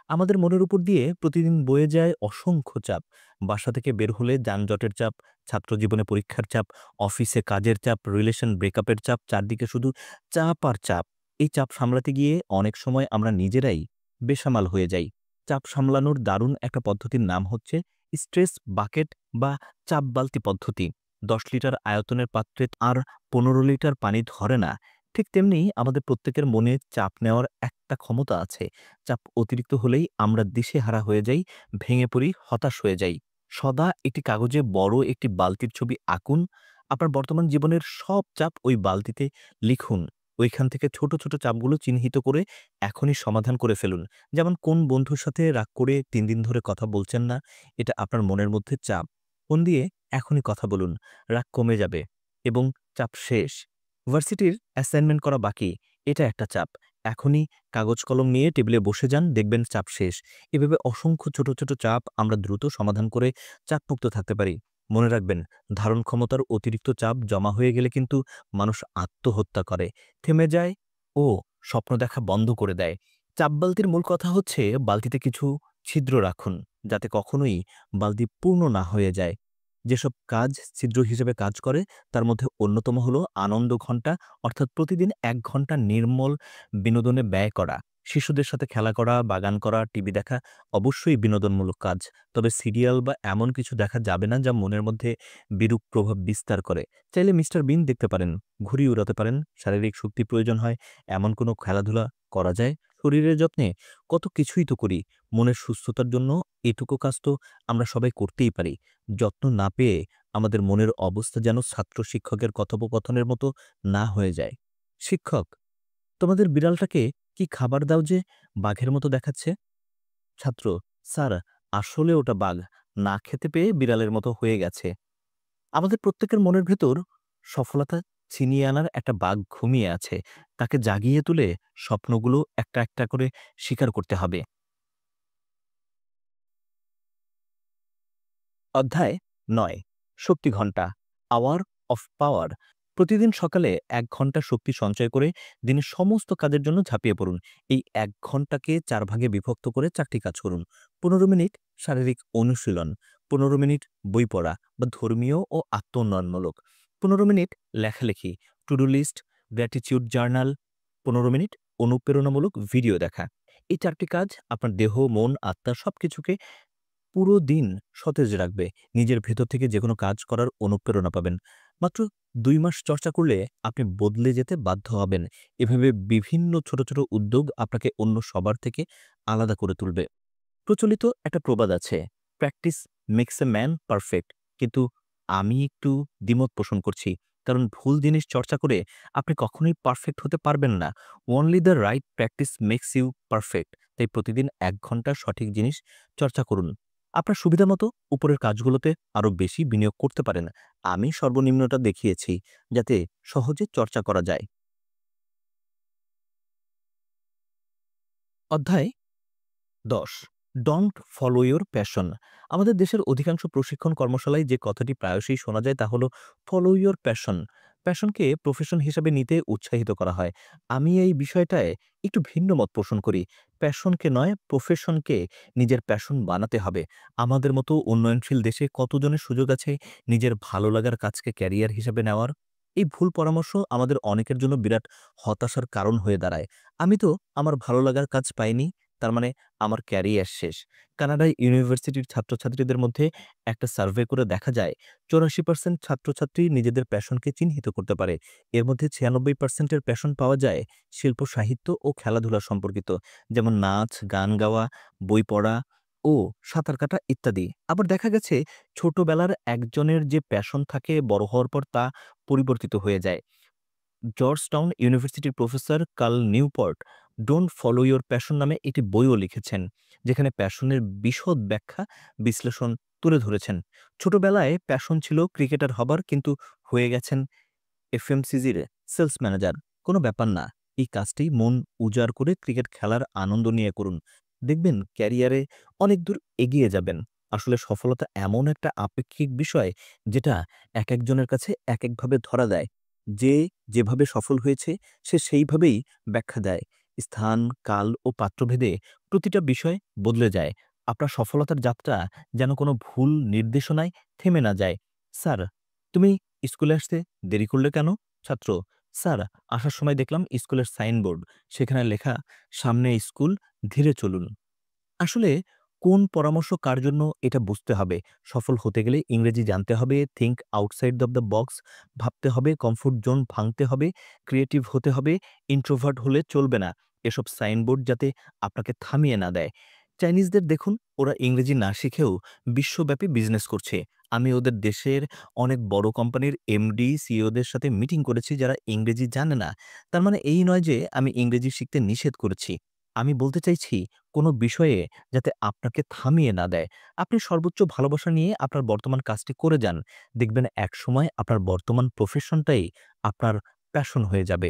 আমাদের মনের উপর দিয়ে প্রতিদিন বয়ে যায় অসংখ্য চাপ। বাসা থেকে বের হলে যানজটের চাপ, ছাত্রজীবনে পরীক্ষার চাপ, অফিসে কাজের চাপ, রিলেশন ব্রেকআপের চাপ, চারদিকে শুধু চাপ আর চাপ। এই চাপ সামলাতে গিয়ে অনেক সময় আমরা নিজেরাই বেসামাল হয়ে যাই। চাপ সামলানোর দারুণ একটা পদ্ধতির নাম হচ্ছে স্ট্রেস বাকেট বা চাপ বালতি পদ্ধতি। ১০ লিটার আয়তনের পাত্রে আর ১৫ লিটার পানি ধরে না। ঠিক তেমনি আমাদের প্রত্যেকের মনে চাপ নেওয়ার একটা ক্ষমতা আছে। চাপ অতিরিক্ত হলেই আমরা দিশেহারা হয়ে যাই, ভেঙে পড়ি, হতাশ হয়ে যাই। সদা একটি কাগজে বড় একটি বালতির ছবি আঁকুন। আপনার বর্তমান জীবনের সব চাপ ওই বালতিতে লিখুন। ওইখান থেকে ছোট, ছোট চাপগুলো চিহ্নিত করে এখনই সমাধান করে ফেলুন। যেমন কোন বন্ধুর সাথে রাগ করে ৩ দিন ধরে কথা বলছেন না, এটা আপনার মনের মধ্যে চাপ। ফোন দিয়ে এখনই কথা বলুন, রাগ কমে যাবে এবং চাপ শেষ। ভার্সিটির অ্যাসাইনমেন্ট করা বাকি, এটা একটা চাপ। এখনই কাগজ কলম নিয়ে টেবিলে বসে যান, দেখবেন চাপ শেষ। এভাবে অসংখ্য ছোট, ছোট চাপ আমরা দ্রুত সমাধান করে চাপমুক্ত থাকতে পারি। মনে রাখবেন, ধারণ ক্ষমতার অতিরিক্ত চাপ জমা হয়ে গেলে কিন্তু মানুষ আত্মহত্যা করে, থেমে যায় ও স্বপ্ন দেখা বন্ধ করে দেয়। চাপ বালতির মূল কথা হচ্ছে বালতিতে কিছু ছিদ্র রাখুন, যাতে কখনোই বালতি পূর্ণ না হয়ে যায়। যেসব কাজ ছিদ্র হিসেবে কাজ করে তার মধ্যে অন্যতম হলো আনন্দ ঘণ্টা, অর্থাৎ প্রতিদিন ১ ঘণ্টা নির্মল বিনোদনে ব্যয় করা। শিশুদের সাথে খেলা করা, বাগান করা, টিভি দেখা অবশ্যই বিনোদনমূলক কাজ। তবে সিরিয়াল বা এমন কিছু দেখা যাবে না যা মনের মধ্যে বিরূপ প্রভাব বিস্তার করে। চাইলে মিস্টার বিন দেখতে পারেন, ঘুড়ি উড়াতে পারেন, শারীরিক শক্তি প্রয়োজন হয় এমন কোনো খেলাধুলা করা যায়। শরীরের যত্নে কত কিছুই তো করি, মনের সুস্থতার জন্য এটুকু কাজ তো আমরা সবাই করতেই পারি। যত্ন না পেয়ে আমাদের মনের অবস্থা যেন ছাত্র শিক্ষকের কথোপকথনের মতো না হয়ে যায়। শিক্ষক, তোমাদের বিড়ালটাকে কি খাবার দাও যে বাঘের মতো দেখাচ্ছে? ছাত্র, স্যার, আসলে ওটা বাঘ, না খেতে পেয়ে বিড়ালের মতো হয়ে গেছে। আমাদের প্রত্যেকের মনের ভেতর সফলতা ছিনিয়ে আনার একটা বাঘ ঘুমিয়ে আছে, তাকে জাগিয়ে তুলে স্বপ্নগুলো একটা একটা করে স্বীকার করতে হবে। অধ্যায় ৯, শক্তি ঘণ্টা, আওয়ার অফ পাওয়ার। প্রতিদিন সকালে ১ ঘণ্টা শক্তি সঞ্চয় করে দিনের সমস্ত কাজের জন্য ঝাঁপিয়ে পড়ুন। এই ১ ঘণ্টাকে ৪ ভাগে বিভক্ত করে ৪টি কাজ করুন। ১৫ মিনিট শারীরিক অনুশীলন, ১৫ মিনিট বই পড়া বা ধর্মীয় ও আত্ম উন্নয়নমূলক, ১৫ মিনিট লেখালেখি, to do list, gratitude journal, ১৫ minute অনুপ্রেরণামূলক ভিডিও দেখা। এই ৪টি কাজ আপনার দেহ, মন, আত্মা সবকিছুকে পুরো দিন সতেজ রাখবে। নিজের ভেতর থেকে যেকোনো কাজ করার অনুপ্রেরণা পাবেন। মাত্র ২ মাস চর্চা করলে আপনি বদলে যেতে বাধ্য হবেন। এভাবে বিভিন্ন ছোট, ছোট উদ্যোগ আপনাকে অন্য সবার থেকে আলাদা করে তুলবে। প্রচলিত একটা প্রবাদ আছে, practice makes a man perfect. কিন্তু আমি একটু দ্বিমত পোষণ করছি। কারণ ভুল জিনিস চর্চা করে আপনি কখনোই পারফেক্ট হতে পারবেন না। Only the right practice makes you perfect. তাই প্রতিদিন ১ ঘন্টা সঠিক জিনিস চর্চা করুন। আপনার সুবিধামতো উপরের কাজগুলোতে আরো বেশি বিনিয়োগ করতে পারেন। আমি সর্বনিম্নটা দেখিয়েছি, যাতে সহজে চর্চা করা যায়। অধ্যায় ১০, ডোন্ট ফলো ইউর প্যাশন। আমাদের দেশের অধিকাংশ প্রশিক্ষণ কর্মশালায় যে কথাটি প্রায়শই শোনা যায় তা হলো ফলো ইউর প্যাশন। প্যাশনকে প্রফেশন হিসাবে নিতে উৎসাহিত করা হয়। আমি এই বিষয়টায় একটু ভিন্ন মত পোষণ করি। প্যাশনকে নয়, প্রফেশনকে নিজের প্যাশন বানাতে হবে। আমাদের মতো উন্নয়নশীল দেশে কতজনের সুযোগ আছে নিজের ভালো লাগার কাজকে ক্যারিয়ার হিসাবে নেওয়ার? এই ভুল পরামর্শ আমাদের অনেকের জন্য বিরাট হতাশার কারণ হয়ে দাঁড়ায়। আমি তো আমার ভালো লাগার কাজ পাইনি, তার মানে আমার ক্যারিয়ার শেষ। কানাডায় ইউনিভার্সিটির ছাত্রছাত্রীদের মধ্যে একটা সার্ভে করে দেখা যায় ৮৪% ছাত্রছাত্রী নিজেদের প্যাশনকে চিহ্নিত করতে পারে। এর মধ্যে ৯৬% এর প্যাশন পাওয়া যায় শিল্প, সাহিত্য ও খেলাধুলা সম্পর্কিত, যেমন নাচ, গান গাওয়া, বই পড়া ও সাঁতার কাটা ইত্যাদি। আবার দেখা গেছে ছোটবেলার একজনের যে প্যাশন থাকে বড় হওয়ার পর তা পরিবর্তিত হয়ে যায়। জর্জটাউন ইউনিভার্সিটির professor Cal Newport don't follow your passion নামে একটি বইও লিখেছেন, যেখানে প্যাশনের বিশদ ব্যাখ্যা বিশ্লেষণ তুলে ধরেছেন। ছোটবেলায় প্যাশন ছিল ক্রিকেটার হবার, কিন্তু হয়ে গেছেন এফএমসিজির সেলস ম্যানেজার। কোনো ব্যাপার না, এই কাজটি মন উজাড় করে ক্রিকেট খেলার আনন্দ নিয়ে করুন। দেখবেন ক্যারিয়ারে অনেক দূর এগিয়ে যাবেন। আসলে সফলতা এমন একটা আপেক্ষিক বিষয়, যেটা এক একজনের কাছে এক একভাবে ধরা দেয়। যে যেভাবে সফল হয়েছে সে সেইভাবেই ব্যাখ্যা দেয়। স্থান, কাল ও পাত্রভেদে প্রতিটা বিষয় বদলে যায়। আপনার সফলতার যাত্রা যেন কোনো ভুল নির্দেশনায় থেমে না যায়। স্যার, তুমি স্কুলে আসতে দেরি করলে কেন? ছাত্র, স্যার, আসার সময় দেখলাম স্কুলের সাইনবোর্ড, সেখানে লেখা সামনে স্কুল, ধীরে চলুন। আসলে কোন পরামর্শ কার জন্য এটা বুঝতে হবে। সফল হতে গেলে ইংরেজি জানতে হবে, think outside of the box ভাবতে হবে, কমফোর্ট জোন ভাঙতে হবে, ক্রিয়েটিভ হতে হবে, ইন্ট্রোভার্ট হলে চলবে না। এসব সাইনবোর্ড যাতে আপনাকে থামিয়ে না দেয়। চাইনিজদের দেখুন, ওরা ইংরেজি না শিখেও বিশ্বব্যাপী বিজনেস করছে। আমি ওদের দেশের অনেক বড় কোম্পানির এমডি, সিইওদের সাথে মিটিং করেছি যারা ইংরেজি জানে না। তার মানে এই নয় যে আমি ইংরেজি শিখতে নিষেধ করেছি। আমি বলতে চাইছি কোনো বিষয়ে যাতে আপনাকে থামিয়ে না দেয়। আপনি সর্বোচ্চ ভালোবাসা নিয়ে আপনার বর্তমান কাজটি করে যান। দেখবেন একসময় আপনার বর্তমান প্রফেশনটাই আপনার প্যাশন হয়ে যাবে।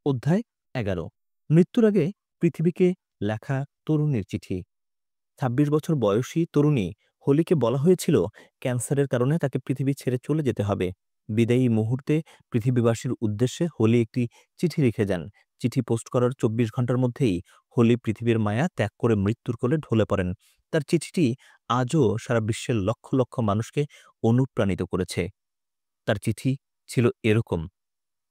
অধ্যায় ১১, মৃত্যুর আগে পৃথিবীকে লেখা তরুণীর চিঠি। ২৬ বছর বয়সী তরুণী হোলিকে বলা হয়েছিল ক্যান্সারের কারণে তাকে পৃথিবী ছেড়ে চলে যেতে হবে। বিদায়ী মুহূর্তে পৃথিবীবাসীর উদ্দেশ্যে হোলি একটি চিঠি লিখে যান। চিঠি পোস্ট করার ২৪ ঘন্টার মধ্যেই হোলি পৃথিবীর মায়া ত্যাগ করে মৃত্যুর কোলে ঢলে পড়েন। তার চিঠিটি আজও সারা বিশ্বের লক্ষ লক্ষ মানুষকে অনুপ্রাণিত করেছে। তার চিঠি ছিল এরকম: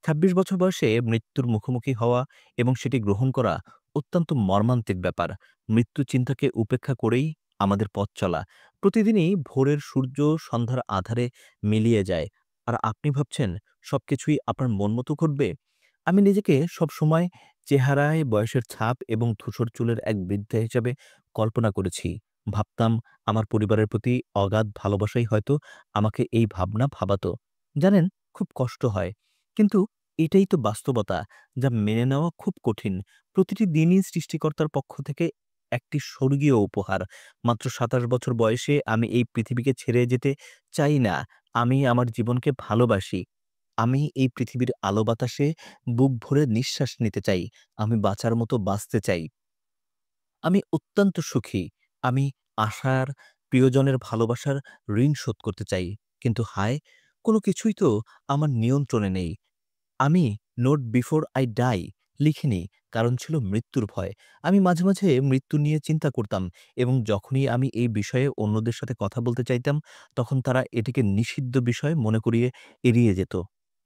২৬ বছর বয়সে মৃত্যুর মুখোমুখি হওয়া এবং সেটি গ্রহণ করা অত্যন্ত মর্মান্তিক ব্যাপার। মৃত্যু চিন্তাকে উপেক্ষা করেই আমাদের পথ চলা। প্রতিদিনই ভোরের সূর্য সন্ধ্যার আঁধারে মিলিয়ে যায়। আর আপনি ভাবছেন সবকিছুই আপনার মন মতো ঘটবে? আমি নিজেকে সবসময় চেহারায় বয়সের ছাপ এবং ধূসর চুলের এক বৃদ্ধা হিসাবে কল্পনা করেছি। ভাবতাম আমার পরিবারের প্রতি অগাধ ভালোবাসাই হয়তো আমাকে এই ভাবনা ভাবাতো। জানেন, খুব কষ্ট হয়। কিন্তু এটাই তো বাস্তবতা, যা মেনে নেওয়া খুব কঠিন। প্রতিটি দিনই সৃষ্টিকর্তার পক্ষ থেকে একটি স্বর্গীয় উপহার। মাত্র ২৭ বছর বয়সে আমি এই পৃথিবীকে ছেড়ে যেতে চাই না। আমি আমার জীবনকে ভালোবাসি। আমি এই পৃথিবীর আলো বাতাসে বুক ভরে নিঃশ্বাস নিতে চাই। আমি বাঁচার মতো বাঁচতে চাই। আমি অত্যন্ত সুখী। আমি আশার, প্রিয়জনের ভালোবাসার ঋণ শোধ করতে চাই। কিন্তু হায়! কোনো কিছুই তো আমার নিয়ন্ত্রণে নেই। আমি নোট বিফোর আই ডাই লিখিনি, কারণ ছিল মৃত্যুর ভয়। আমি মাঝে মাঝে মৃত্যু নিয়ে চিন্তা করতাম এবং যখনই আমি এই বিষয়ে অন্যদের সাথে কথা বলতে চাইতাম, তখন তারা এটিকে নিষিদ্ধ বিষয় মনে করিয়ে এড়িয়ে যেত।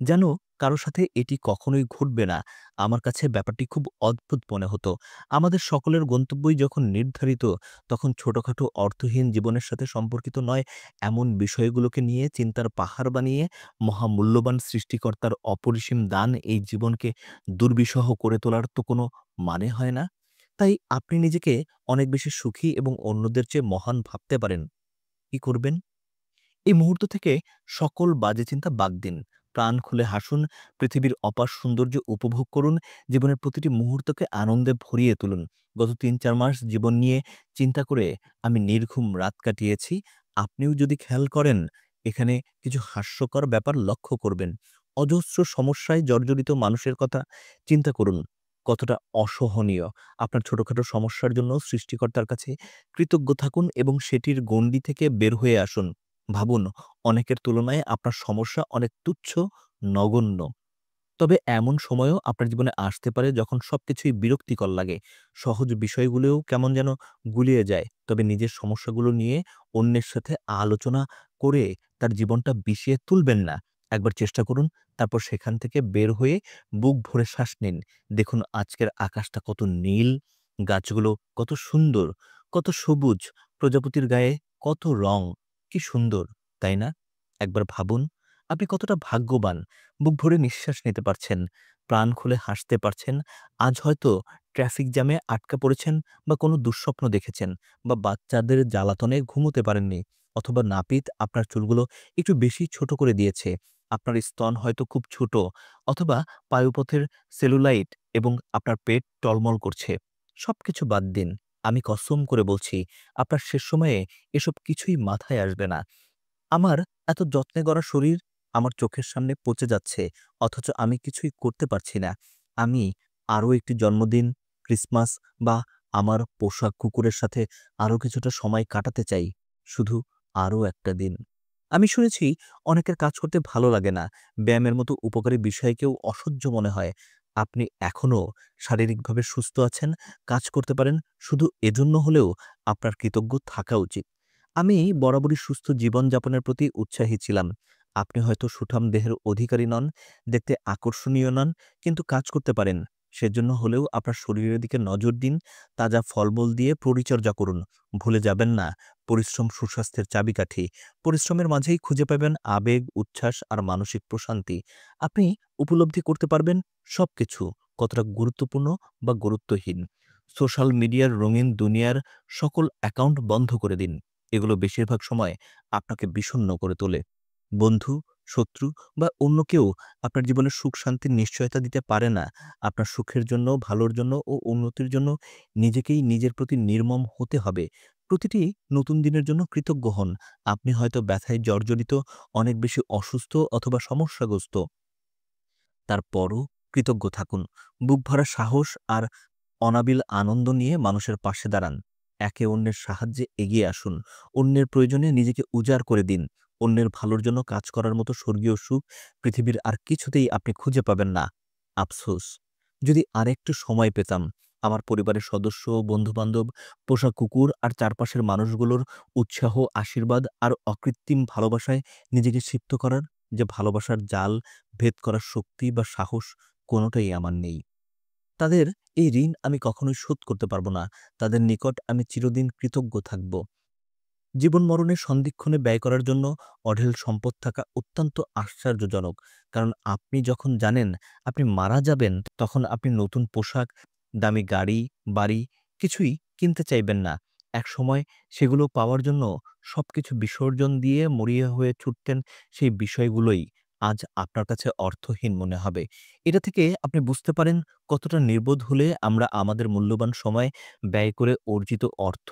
যেন কারো সাথে এটি কখনোই ঘটবে না। আমার কাছে ব্যাপারটি খুব অদ্ভুত মনে হতো। আমাদের সকলের গন্তব্যই যখন নির্ধারিত, তখন ছোটখাটো অর্থহীন জীবনের সাথে সম্পর্কিত নয় এমন বিষয়গুলোকে নিয়ে চিন্তার পাহাড় বানিয়ে মহামূল্যবান সৃষ্টিকর্তার অপরিসীম দান এই জীবনকে দুর্বিষহ করে তোলার তো কোনো মানে হয় না। তাই আপনি নিজেকে অনেক বেশি সুখী এবং অন্যদের চেয়ে মহান ভাবতে পারেন। কি করবেন? এই মুহূর্ত থেকে সকল বাজে চিন্তা বাদ দিন। প্রাণ খুলে হাসুন, পৃথিবীর অপার সৌন্দর্য উপভোগ করুন, জীবনের প্রতিটি মুহূর্তকে আনন্দে ভরিয়ে তুলুন। গত ৩-৪ মাস জীবন নিয়ে চিন্তা করে আমি নির্ঘুম রাত কাটিয়েছি। আপনিও যদি খেয়াল করেন, এখানে কিছু হাস্যকর ব্যাপার লক্ষ্য করবেন। অজস্র সমস্যায় জর্জরিত মানুষের কথা চিন্তা করুন। কতটা অসহনীয়। আপনার ছোটখাটো সমস্যার জন্য সৃষ্টিকর্তার কাছে কৃতজ্ঞ থাকুন এবং সেটির গণ্ডি থেকে বের হয়ে আসুন। ভাবুন, অনেকের তুলনায় আপনার সমস্যা অনেক তুচ্ছ, নগণ্য। তবে এমন সময়ও আপনার জীবনে আসতে পারে যখন সবকিছুই বিরক্তিকর লাগে। সহজ বিষয়গুলোও কেমন যেন গুলিয়ে যায়। তবে নিজের সমস্যাগুলো নিয়ে অন্যের সাথে আলোচনা করে তার জীবনটা বিষিয়ে তুলবেন না। একবার চেষ্টা করুন, তারপর সেখান থেকে বের হয়ে বুক ভরে শ্বাস নিন। দেখুন আজকের আকাশটা কত নীল, গাছগুলো কত সুন্দর, কত সবুজ, প্রজাপতির গায়ে কত রং। কি সুন্দর, তাই না? একবার ভাবুন, আপনি কতটা ভাগ্যবান। বুক ভরে নিঃশ্বাস নিতে পারছেন, প্রাণ খুলে হাসতে পারছেন। আজ হয়তো ট্রাফিক জ্যামে আটকা পড়েছেন বা কোনো দুঃস্বপ্ন দেখেছেন বা বাচ্চাদের জ্বালাতনে ঘুমোতে পারেননি, অথবা নাপিত আপনার চুলগুলো একটু বেশি ছোট করে দিয়েছে। আপনার স্তন হয়তো খুব ছোট, অথবা পায়ুপথের সেলুলাইট এবং আপনার পেট টলমল করছে। সবকিছু বাদ দিন। আমি কসম করে বলছি, আপনার শেষ সময়ে এসব কিছুই মাথায় আসবে না। আমার এত যত্নে গড়া শরীর আমার চোখের সামনে পচে যাচ্ছে, অথচ আমি কিছুই করতে পারছি না। আমি আরো একটি জন্মদিন, ক্রিসমাস বা আমার পোষা কুকুরের সাথে আরো কিছুটা সময় কাটাতে চাই। শুধু আরো একটা দিন। আমি শুনেছি অনেকের কাজ করতে ভালো লাগে না। ব্যায়ামের মতো উপকারী বিষয়কেও অসহ্য মনে হয়। আপনি এখনো শারীরিকভাবে সুস্থ আছেন, কাজ করতে পারেন, শুধু এজন্য হলেও আপনার কৃতজ্ঞ থাকা উচিত। আমি বরাবরই সুস্থ জীবনযাপনের প্রতি উৎসাহী ছিলাম। আপনি হয়তো সুঠাম দেহের অধিকারী নন, দেখতে আকর্ষণীয় নন, কিন্তু কাজ করতে পারেন। সেজন্য হলেও আপনার শরীরের দিকে নজর দিন, তাজা ফলমূল দিয়ে পরিচর্যা করুন। ভুলে যাবেন না, পরিশ্রম সুস্বাস্থ্যের চাবিকাঠি। পরিশ্রমের মাঝেই খুঁজে পাবেন আবেগ, উচ্ছ্বাস আর মানসিক প্রশান্তি। আপনি উপলব্ধি করতে পারবেন সবকিছু, কতটা গুরুত্বপূর্ণ বা গুরুত্বহীন। সোশ্যাল মিডিয়ার রঙিন দুনিয়ার সকল অ্যাকাউন্ট বন্ধ করে দিন। এগুলো বেশিরভাগ সময় আপনাকে বিষণ্ণ করে তোলে। বন্ধু, শত্রু বা অন্য কেউ আপনার জীবনে সুখ-শান্তির নিশ্চয়তা দিতে পারে না। আপনার সুখের জন্য, ভালোর জন্য ও উন্নতির জন্য নিজেকেই নিজের প্রতি নির্মম হতে হবে। প্রতিটি নতুন দিনের জন্য কৃতজ্ঞ হন। আপনি হয়তো ব্যথায় জর্জরিত, অনেক বেশি অসুস্থ অথবা সমস্যাগ্রস্ত। তারপরও কৃতজ্ঞ থাকুন। বুক ভরা সাহস আর অনাবিল আনন্দ নিয়ে মানুষের পাশে দাঁড়ান। একে অন্যের সাহায্যে এগিয়ে আসুন। অন্যের প্রয়োজনে নিজেকে উজাড় করে দিন। অন্যের ভালোর জন্য কাজ করার মতো স্বর্গীয় সুখ পৃথিবীর আর কিছুতেই আপনি খুঁজে পাবেন না। আফসোস! যদি আরেকটু সময় পেতাম, আমার পরিবারের সদস্য, বন্ধু-বান্ধব, পোষা কুকুর আর চারপাশের মানুষগুলোর উৎসাহ, আশীর্বাদ আর অকৃত্রিম ভালোবাসায় নিজেকে সিক্ত করার যে ভালোবাসার জাল ভেদ করার শক্তি বা সাহস কোনোটাই আমার নেই। তাদের এই ঋণ আমি কখনোই শোধ করতে পারব না। তাদের নিকট আমি চিরদিন কৃতজ্ঞ থাকব। জীবন মরণের সন্ধিক্ষণে ব্যয় করার জন্য অঢেল সম্পদ থাকা অত্যন্ত আশ্চর্যজনক। কারণ আপনি যখন জানেন আপনি মারা যাবেন, তখন আপনি নতুন পোশাক, দামি গাড়ি, বাড়ি কিছুই কিনতে চাইবেন না। একসময় সেগুলো পাওয়ার জন্য সবকিছু বিসর্জন দিয়ে মরিয়া হয়ে ছুটতেন, সেই বিষয়গুলোই আজ আপনার কাছে অর্থহীন মনে হবে। এটা থেকে আপনি বুঝতে পারেন কতটা নির্বোধ হলে আমরা আমাদের মূল্যবান সময় ব্যয় করে অর্জিত অর্থ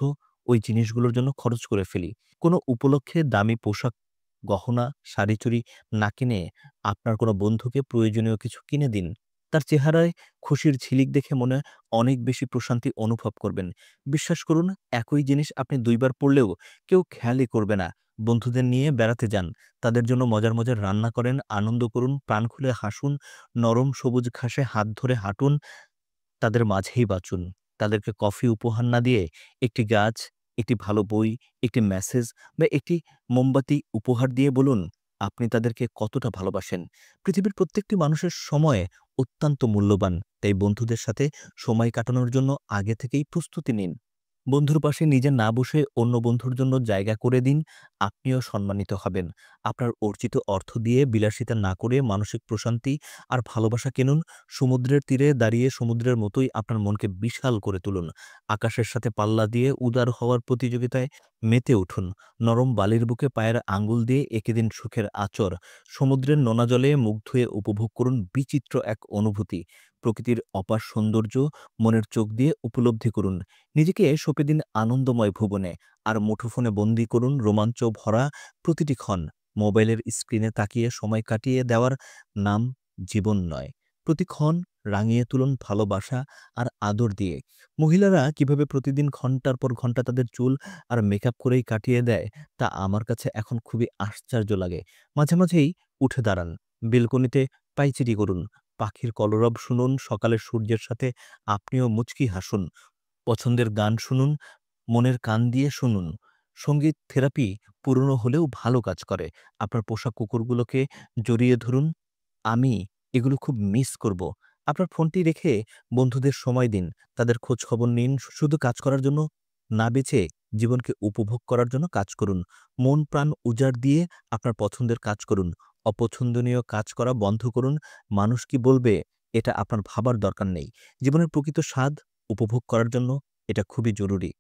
ওই জিনিসগুলোর জন্য খরচ করে ফেলি। কোনো উপলক্ষে দামি পোশাক, গহনা, শাড়ি-চুড়ি না কিনে আপনার কোনো বন্ধুকে প্রয়োজনীয় কিছু কিনে দিন। তার চেহারায় খুশির ঝিলিক দেখে মনে অনেক বেশি প্রশান্তি অনুভব করবেন। বিশ্বাস করুন, একই জিনিস আপনি ২ বার পড়লেও কেউ খেয়ালই করবে না। বন্ধুদের নিয়ে বেড়াতে যান। তাদের জন্য মজার, মজার রান্না করেন, আনন্দ করুন, প্রাণ খুলে হাসুন, নরম সবুজ ঘাসে হাত ধরে হাঁটুন। তাদের মাঝেই বাঁচুন। তাদেরকে কফি উপহার না দিয়ে একটি গাছ, একটি ভালো বই, একটি মেসেজ বা একটি মোমবাতি উপহার দিয়ে বলুন, আপনি তাদেরকে কতটা ভালোবাসেন। পৃথিবীর প্রত্যেকটি মানুষের সময় অত্যন্ত মূল্যবান। তাই বন্ধুদের সাথে সময় কাটানোর জন্য আগে থেকেই প্রস্তুতি নিন। বন্ধুর পাশে নিজে না বসে অন্য বন্ধুর জন্য জায়গা করে দিন, আপনিও সম্মানিত হবেন। আপনার অর্জিত অর্থ দিয়ে বিলাসিতা না করে মানসিক প্রশান্তি আর ভালোবাসা কিনুন। সমুদ্রের তীরে দাঁড়িয়ে সমুদ্রের মতোই আপনার মনকে বিশাল করে তুলুন। আকাশের সাথে পাল্লা দিয়ে উদার হওয়ার প্রতিযোগিতায় মেতে উঠুন। নরম বালির বুকে পায়ের আঙ্গুল দিয়ে এঁকে দিন সুখের আঁচড়। সমুদ্রের নোনা জলে মুখ ধুয়ে উপভোগ করুন বিচিত্র এক অনুভূতি। প্রকৃতির অপার সৌন্দর্য মনের চোখ দিয়ে উপলব্ধি করুন। নিজেকে সঁপে দিন আনন্দময় ভুবনে। আর মুঠোফোনে বন্দী করুন রোমাঞ্চ ভরা প্রতিটি ক্ষণ। মোবাইলের স্ক্রিনে তাকিয়ে সময় কাটিয়ে দেওয়ার নাম জীবন নয়। প্রতিক্ষণ রাঙিয়ে তুলুন ভালোবাসা আর আদর দিয়ে। মহিলারা কিভাবে প্রতিদিন ঘন্টার পর ঘন্টা তাদের চুল আর মেকআপ করেই কাটিয়ে দেয়, তা আমার কাছে এখন খুবই আশ্চর্য লাগে। মাঝে মাঝেই উঠে দাঁড়ান, বেলকনিতে পায়চারি করুন, পাখির কলরব শুনুন, সকালের সূর্যের সাথে আপনিও মুচকি হাসুন। পছন্দের গান শুনুন, মনের কান দিয়ে শুনুন। সঙ্গীত থেরাপি পুরনো হলেও ভালো কাজ করে। আপনার পোষা কুকুরগুলোকে জড়িয়ে ধরুন। আমি এগুলো খুব মিস করব। আপনার ফোনটি রেখে বন্ধুদের সময় দিন। তাদের খোঁজ খবর নিন। শুধু কাজ করার জন্য না বেঁচে জীবনকে উপভোগ করার জন্য কাজ করুন। মন প্রাণ উজাড় দিয়ে আপনার পছন্দের কাজ করুন। অপছন্দনীয় কাজ করা বন্ধ করুন। মানুষ কি বলবে, এটা আপনার ভাবার দরকার নেই। জীবনের প্রকৃত স্বাদ উপভোগ করার জন্য এটা খুবই জরুরি।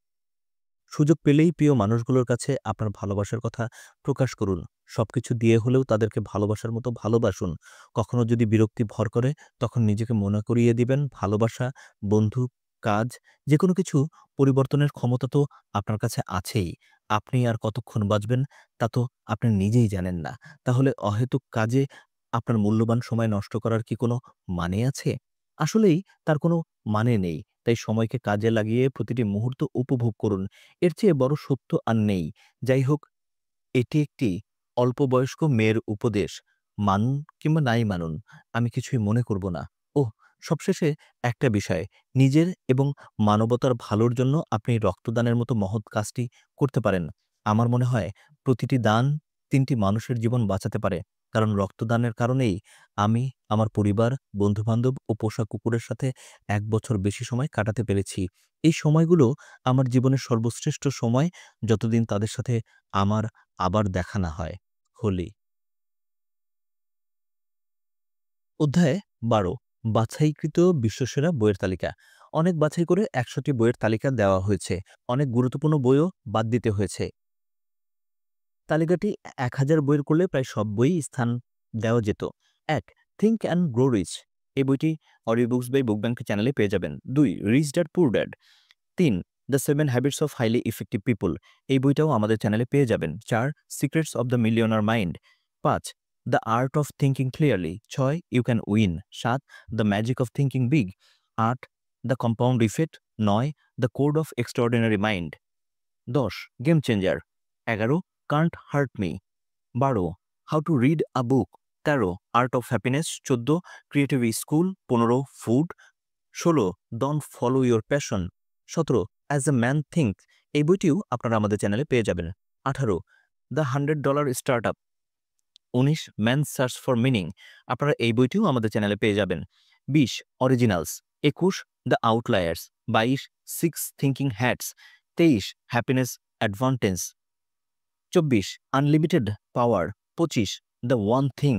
সুযোগ পেলেই প্রিয় মানুষগুলোর কাছে আপনার ভালোবাসার কথা প্রকাশ করুন। সবকিছু দিয়ে হলেও তাদেরকে ভালোবাসার মতো ভালোবাসুন। কখনো যদি বিরক্তি ভর করে, তখন নিজেকে মনে করিয়ে দিবেন ভালোবাসা, বন্ধু, কাজ যেকোনো কিছু পরিবর্তনের ক্ষমতা তো আপনার কাছে আছেই। আপনি আর কতক্ষণ বাঁচবেন তা তো আপনি নিজেই জানেন না। তাহলে অহেতুক কাজে আপনার মূল্যবান সময় নষ্ট করার কি কোনো মানে আছে? আসলেই তার কোনো মানে নেই। তাই সময়কে কাজে লাগিয়ে প্রতিটি মুহূর্ত উপভোগ করুন। এর চেয়ে বড় সত্য আর নেই। যাই হোক, এটি একটি অল্পবয়স্ক মেয়ের উপদেশ। মানুন কিংবা নাই মানুন, আমি কিছুই মনে করব না। ওহ! সবশেষে একটা বিষয়, নিজের এবং মানবতার ভালোর জন্য আপনি রক্তদানের মতো মহৎ কাজটি করতে পারেন। আমার মনে হয় প্রতিটি দান ৩ টি মানুষের জীবন বাঁচাতে পারে। কারণ রক্তদানের কারণেই আমি আমার পরিবার, বন্ধু-বান্ধব ও পোষা কুকুরের সাথে ১ বছর বেশি সময় কাটাতে পেরেছি। এই সময়গুলো আমার জীবনের সর্বশ্রেষ্ঠ সময়, যতদিন তাদের সাথে আমার আবার দেখা না হয়। হোলি। অধ্যায় ১২ বাছাইকৃত বিশ্বসেরা বইয়ের তালিকা। অনেক বাছাই করে ১০০টি বইয়ের তালিকা দেওয়া হয়েছে। অনেক গুরুত্বপূর্ণ বইও বাদ দিতে হয়েছে। তালিকাটি ১,০০০ বইয়ের করলে প্রায় সব বই স্থান দেওয়া যেত। ১. Think and grow rich. এই বইটি audio books by book bank চ্যানেলে পেয়ে যাবেন। ২. Rich dad poor dad. ৩. The 7 habits of highly effective people. এই বইটাও আমাদের চ্যানেলে পেয়ে যাবেন। ৪. Secrets of the millionaire mind. ৫. The art of thinking clearly. ৬. You can win. ৭. The magic of thinking big. ৮. The compound effect. ৯. The code of extraordinary mind. ১০. Game changer. ১১. Can't hurt me. ১২. How to read a book. ১৩. Art of happiness. ১৪. Creative school. ১৫. Food. ১৬. Don't follow your passion. ১৭. As a man think. এই বইটিও আপনারা আমাদের চ্যানেলে পেয়ে যাবেন। ১৮. The $100 start up. ১৯. Man search for meaning. আপনারা এই বইটিও আমাদের চ্যানেলে পেয়ে যাবেন। ২০. Originals. ২১. The outliers. ২২. 6 thinking hats. ২৩. Happiness advantage. ২৪. Unlimited power. ২৫. The one thing.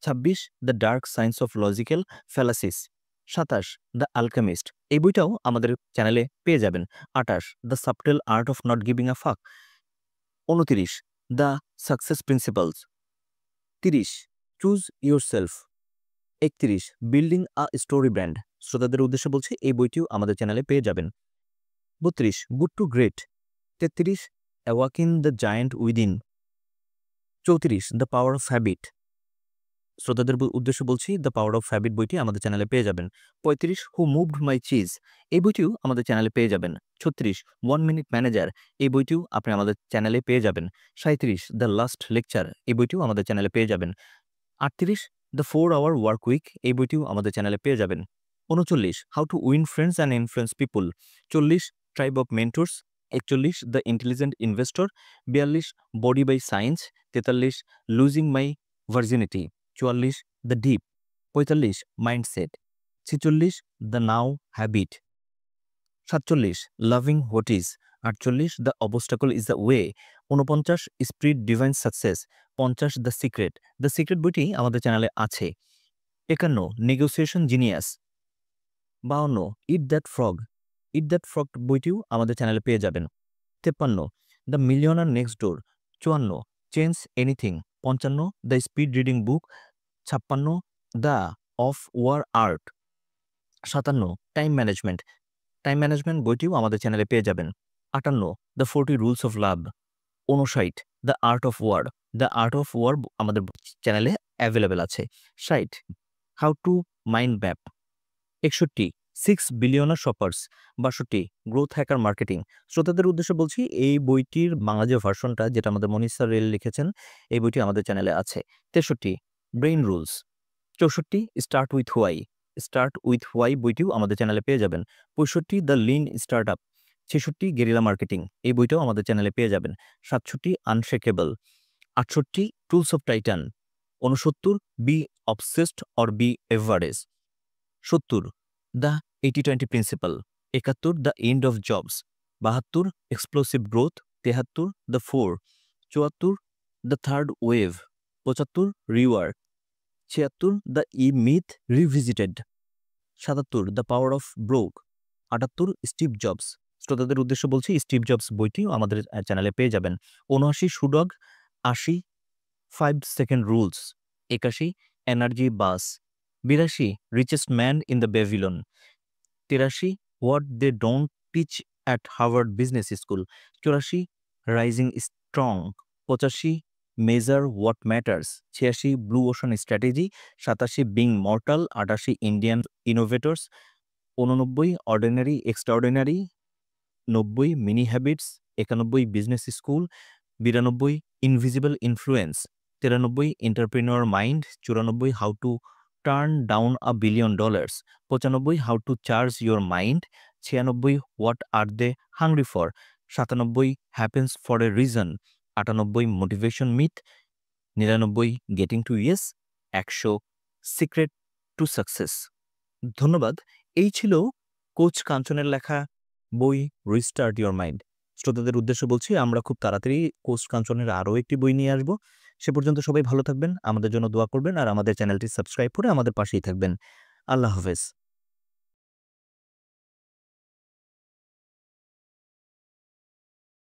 ২৬. The dark science of logical fallacies. ২৭. The alchemist. এই বইটাও আমাদের চ্যানেলে পেয়ে যাবেন। ২৮. The subtle art of not giving a fuck. ২৯. The success principles. ৩০. Choose yourself. ৩১. Building a story brand. শ্রোতাদের উদ্দেশ্যে বলছি, এই বইটিও আমাদের চ্যানেলে পেয়ে যাবেন। ৩২. Good to great. ৩৩. Awakening the giant within. ৩৪. The power of habit. শ্রোতাদের উদ্দেশ্যে বলছি, দ্য পাওয়ার অফ হ্যাবিট বইটি আমাদের চ্যানেলে পেয়ে যাবেন। ৩৫. Who moved my cheese. এই বইটিও আমাদের চ্যানেলে পেয়ে যাবেন। ৩৬. 1 মিনিট ম্যানেজার। এই বইটিও আপনি আমাদের চ্যানেলে পেয়ে যাবেন। ৩৭. The last lecture. এই বইটিও আমাদের চ্যানেলে পেয়ে যাবেন। ৩৮. The 4 hour work week. এই বইটিও আমাদের চ্যানেলে পেয়ে যাবেন। ৩৯. How to win friends and influence people. ৪০. Tribe of mentors. ৪১. The intelligent investor. ৪২. Body by science. ৪৩. Losing my virginity. ৪৪. The deep. ৪৫. Mindset. ৪৬. The now habit. ৪৭. Loving what is. ৪৮. The obstacle is the way. ৪৯. Spirit divine success. ৫০. The secret. The secret বইটি আমাদের চ্যানেলে আছে। ৫১. Negotiation genius. ৫২. Eat that frog. Eat that frog বইটিও আমাদের চ্যানেলে পেয়ে যাবেন। ৫৩. The millionaire next door. ৫৪. Change anything. ৫৫. The speed reading book. ৫৬. The of war art. ৫৭. Time management. Time management বইটিও আমাদের চ্যানেলে পেয়ে যাবেন। ৫৮. The 40 rules of love. ৫৯. The art of war. The art of war আমাদের চ্যানেলে অ্যাভেলেবেল আছে। ৬০. How to mind map. ৬১. 6 billionaire shoppers. ৬২. Growth hacker marketing. শ্রোতাদের উদ্দেশ্যে বলছি, এই বইটির বাংলা যে ভার্সনটা, যেটা আমাদের মনির স্যার লিখেছেন, এই বইটি আমাদের চ্যানেলে আছে। ৬৩. Brain rules. ৬৪. Start with why. Start with why বইটিও আমাদের চ্যানেলে পেয়ে যাবেন। ৬৫. The lean start up. ৬৬. Guerrilla marketing. এই বইটাও আমাদের চ্যানেলে পেয়ে যাবেন। ৬৭. Unshakeable. ৬৮. Tools of titans. ৬৯. Be obsessed or be average. ৭০. The ৮০-20 principle. ৭১. The end of jobs. ৭২. Explosive growth. ৭৩. The 4। ৭৪. The third wave. ৭৫. Reward. ৭৬. The E myth রিভিজিটেড। ৭৭. The power of broke. ৭৮. Steve jobs. শ্রোতাদের উদ্দেশ্যে বলছি, Steve jobs বইটিও আমাদের চ্যানেলে পেয়ে যাবেন। ৭৯. Shoe dog. ৮০. 5 second rules. ৮১. Energy bus. ৮২. Richest man in the Babylon. ৮৩. What they don't teach at Harvard business school. ৮৪. Rising strong. ৮৫. Measure what matters. ৮৬. Blue ocean strategy. ৮৭. Being mortal. ৮৮. Indian innovators. ৮৯. Ordinary extraordinary. ৯০. Mini habits. ৯১. Business school. ৯২. Invisible influence. ৯৩. Entrepreneur mind. ৯৪. How to turn down a billion dollars. ৯৫. How to charge your mind. ৯৬. What are they hungry for. ৯৭. Happens for a reason. ৯৮. Motivation myth. ৯৯. Getting to yes. ১০০. Secret to success. ধন্যবাদ। এই ছিল coach কাঞ্চনের লেখা বই restart your mind. শ্রোতাদের উদ্দেশ্যে বলছি, আমরা খুব তাড়াতাড়ি কোচ কাঞ্চনের আরও একটি বই নিয়ে আসব। সে পর্যন্ত সবাই ভালো থাকবেন, আমাদের জন্য দোয়া করবেন, আর আমাদের চ্যানেলটি সাবস্ক্রাইব করে আমাদের পাশেই থাকবেন। আল্লাহ হাফেজ।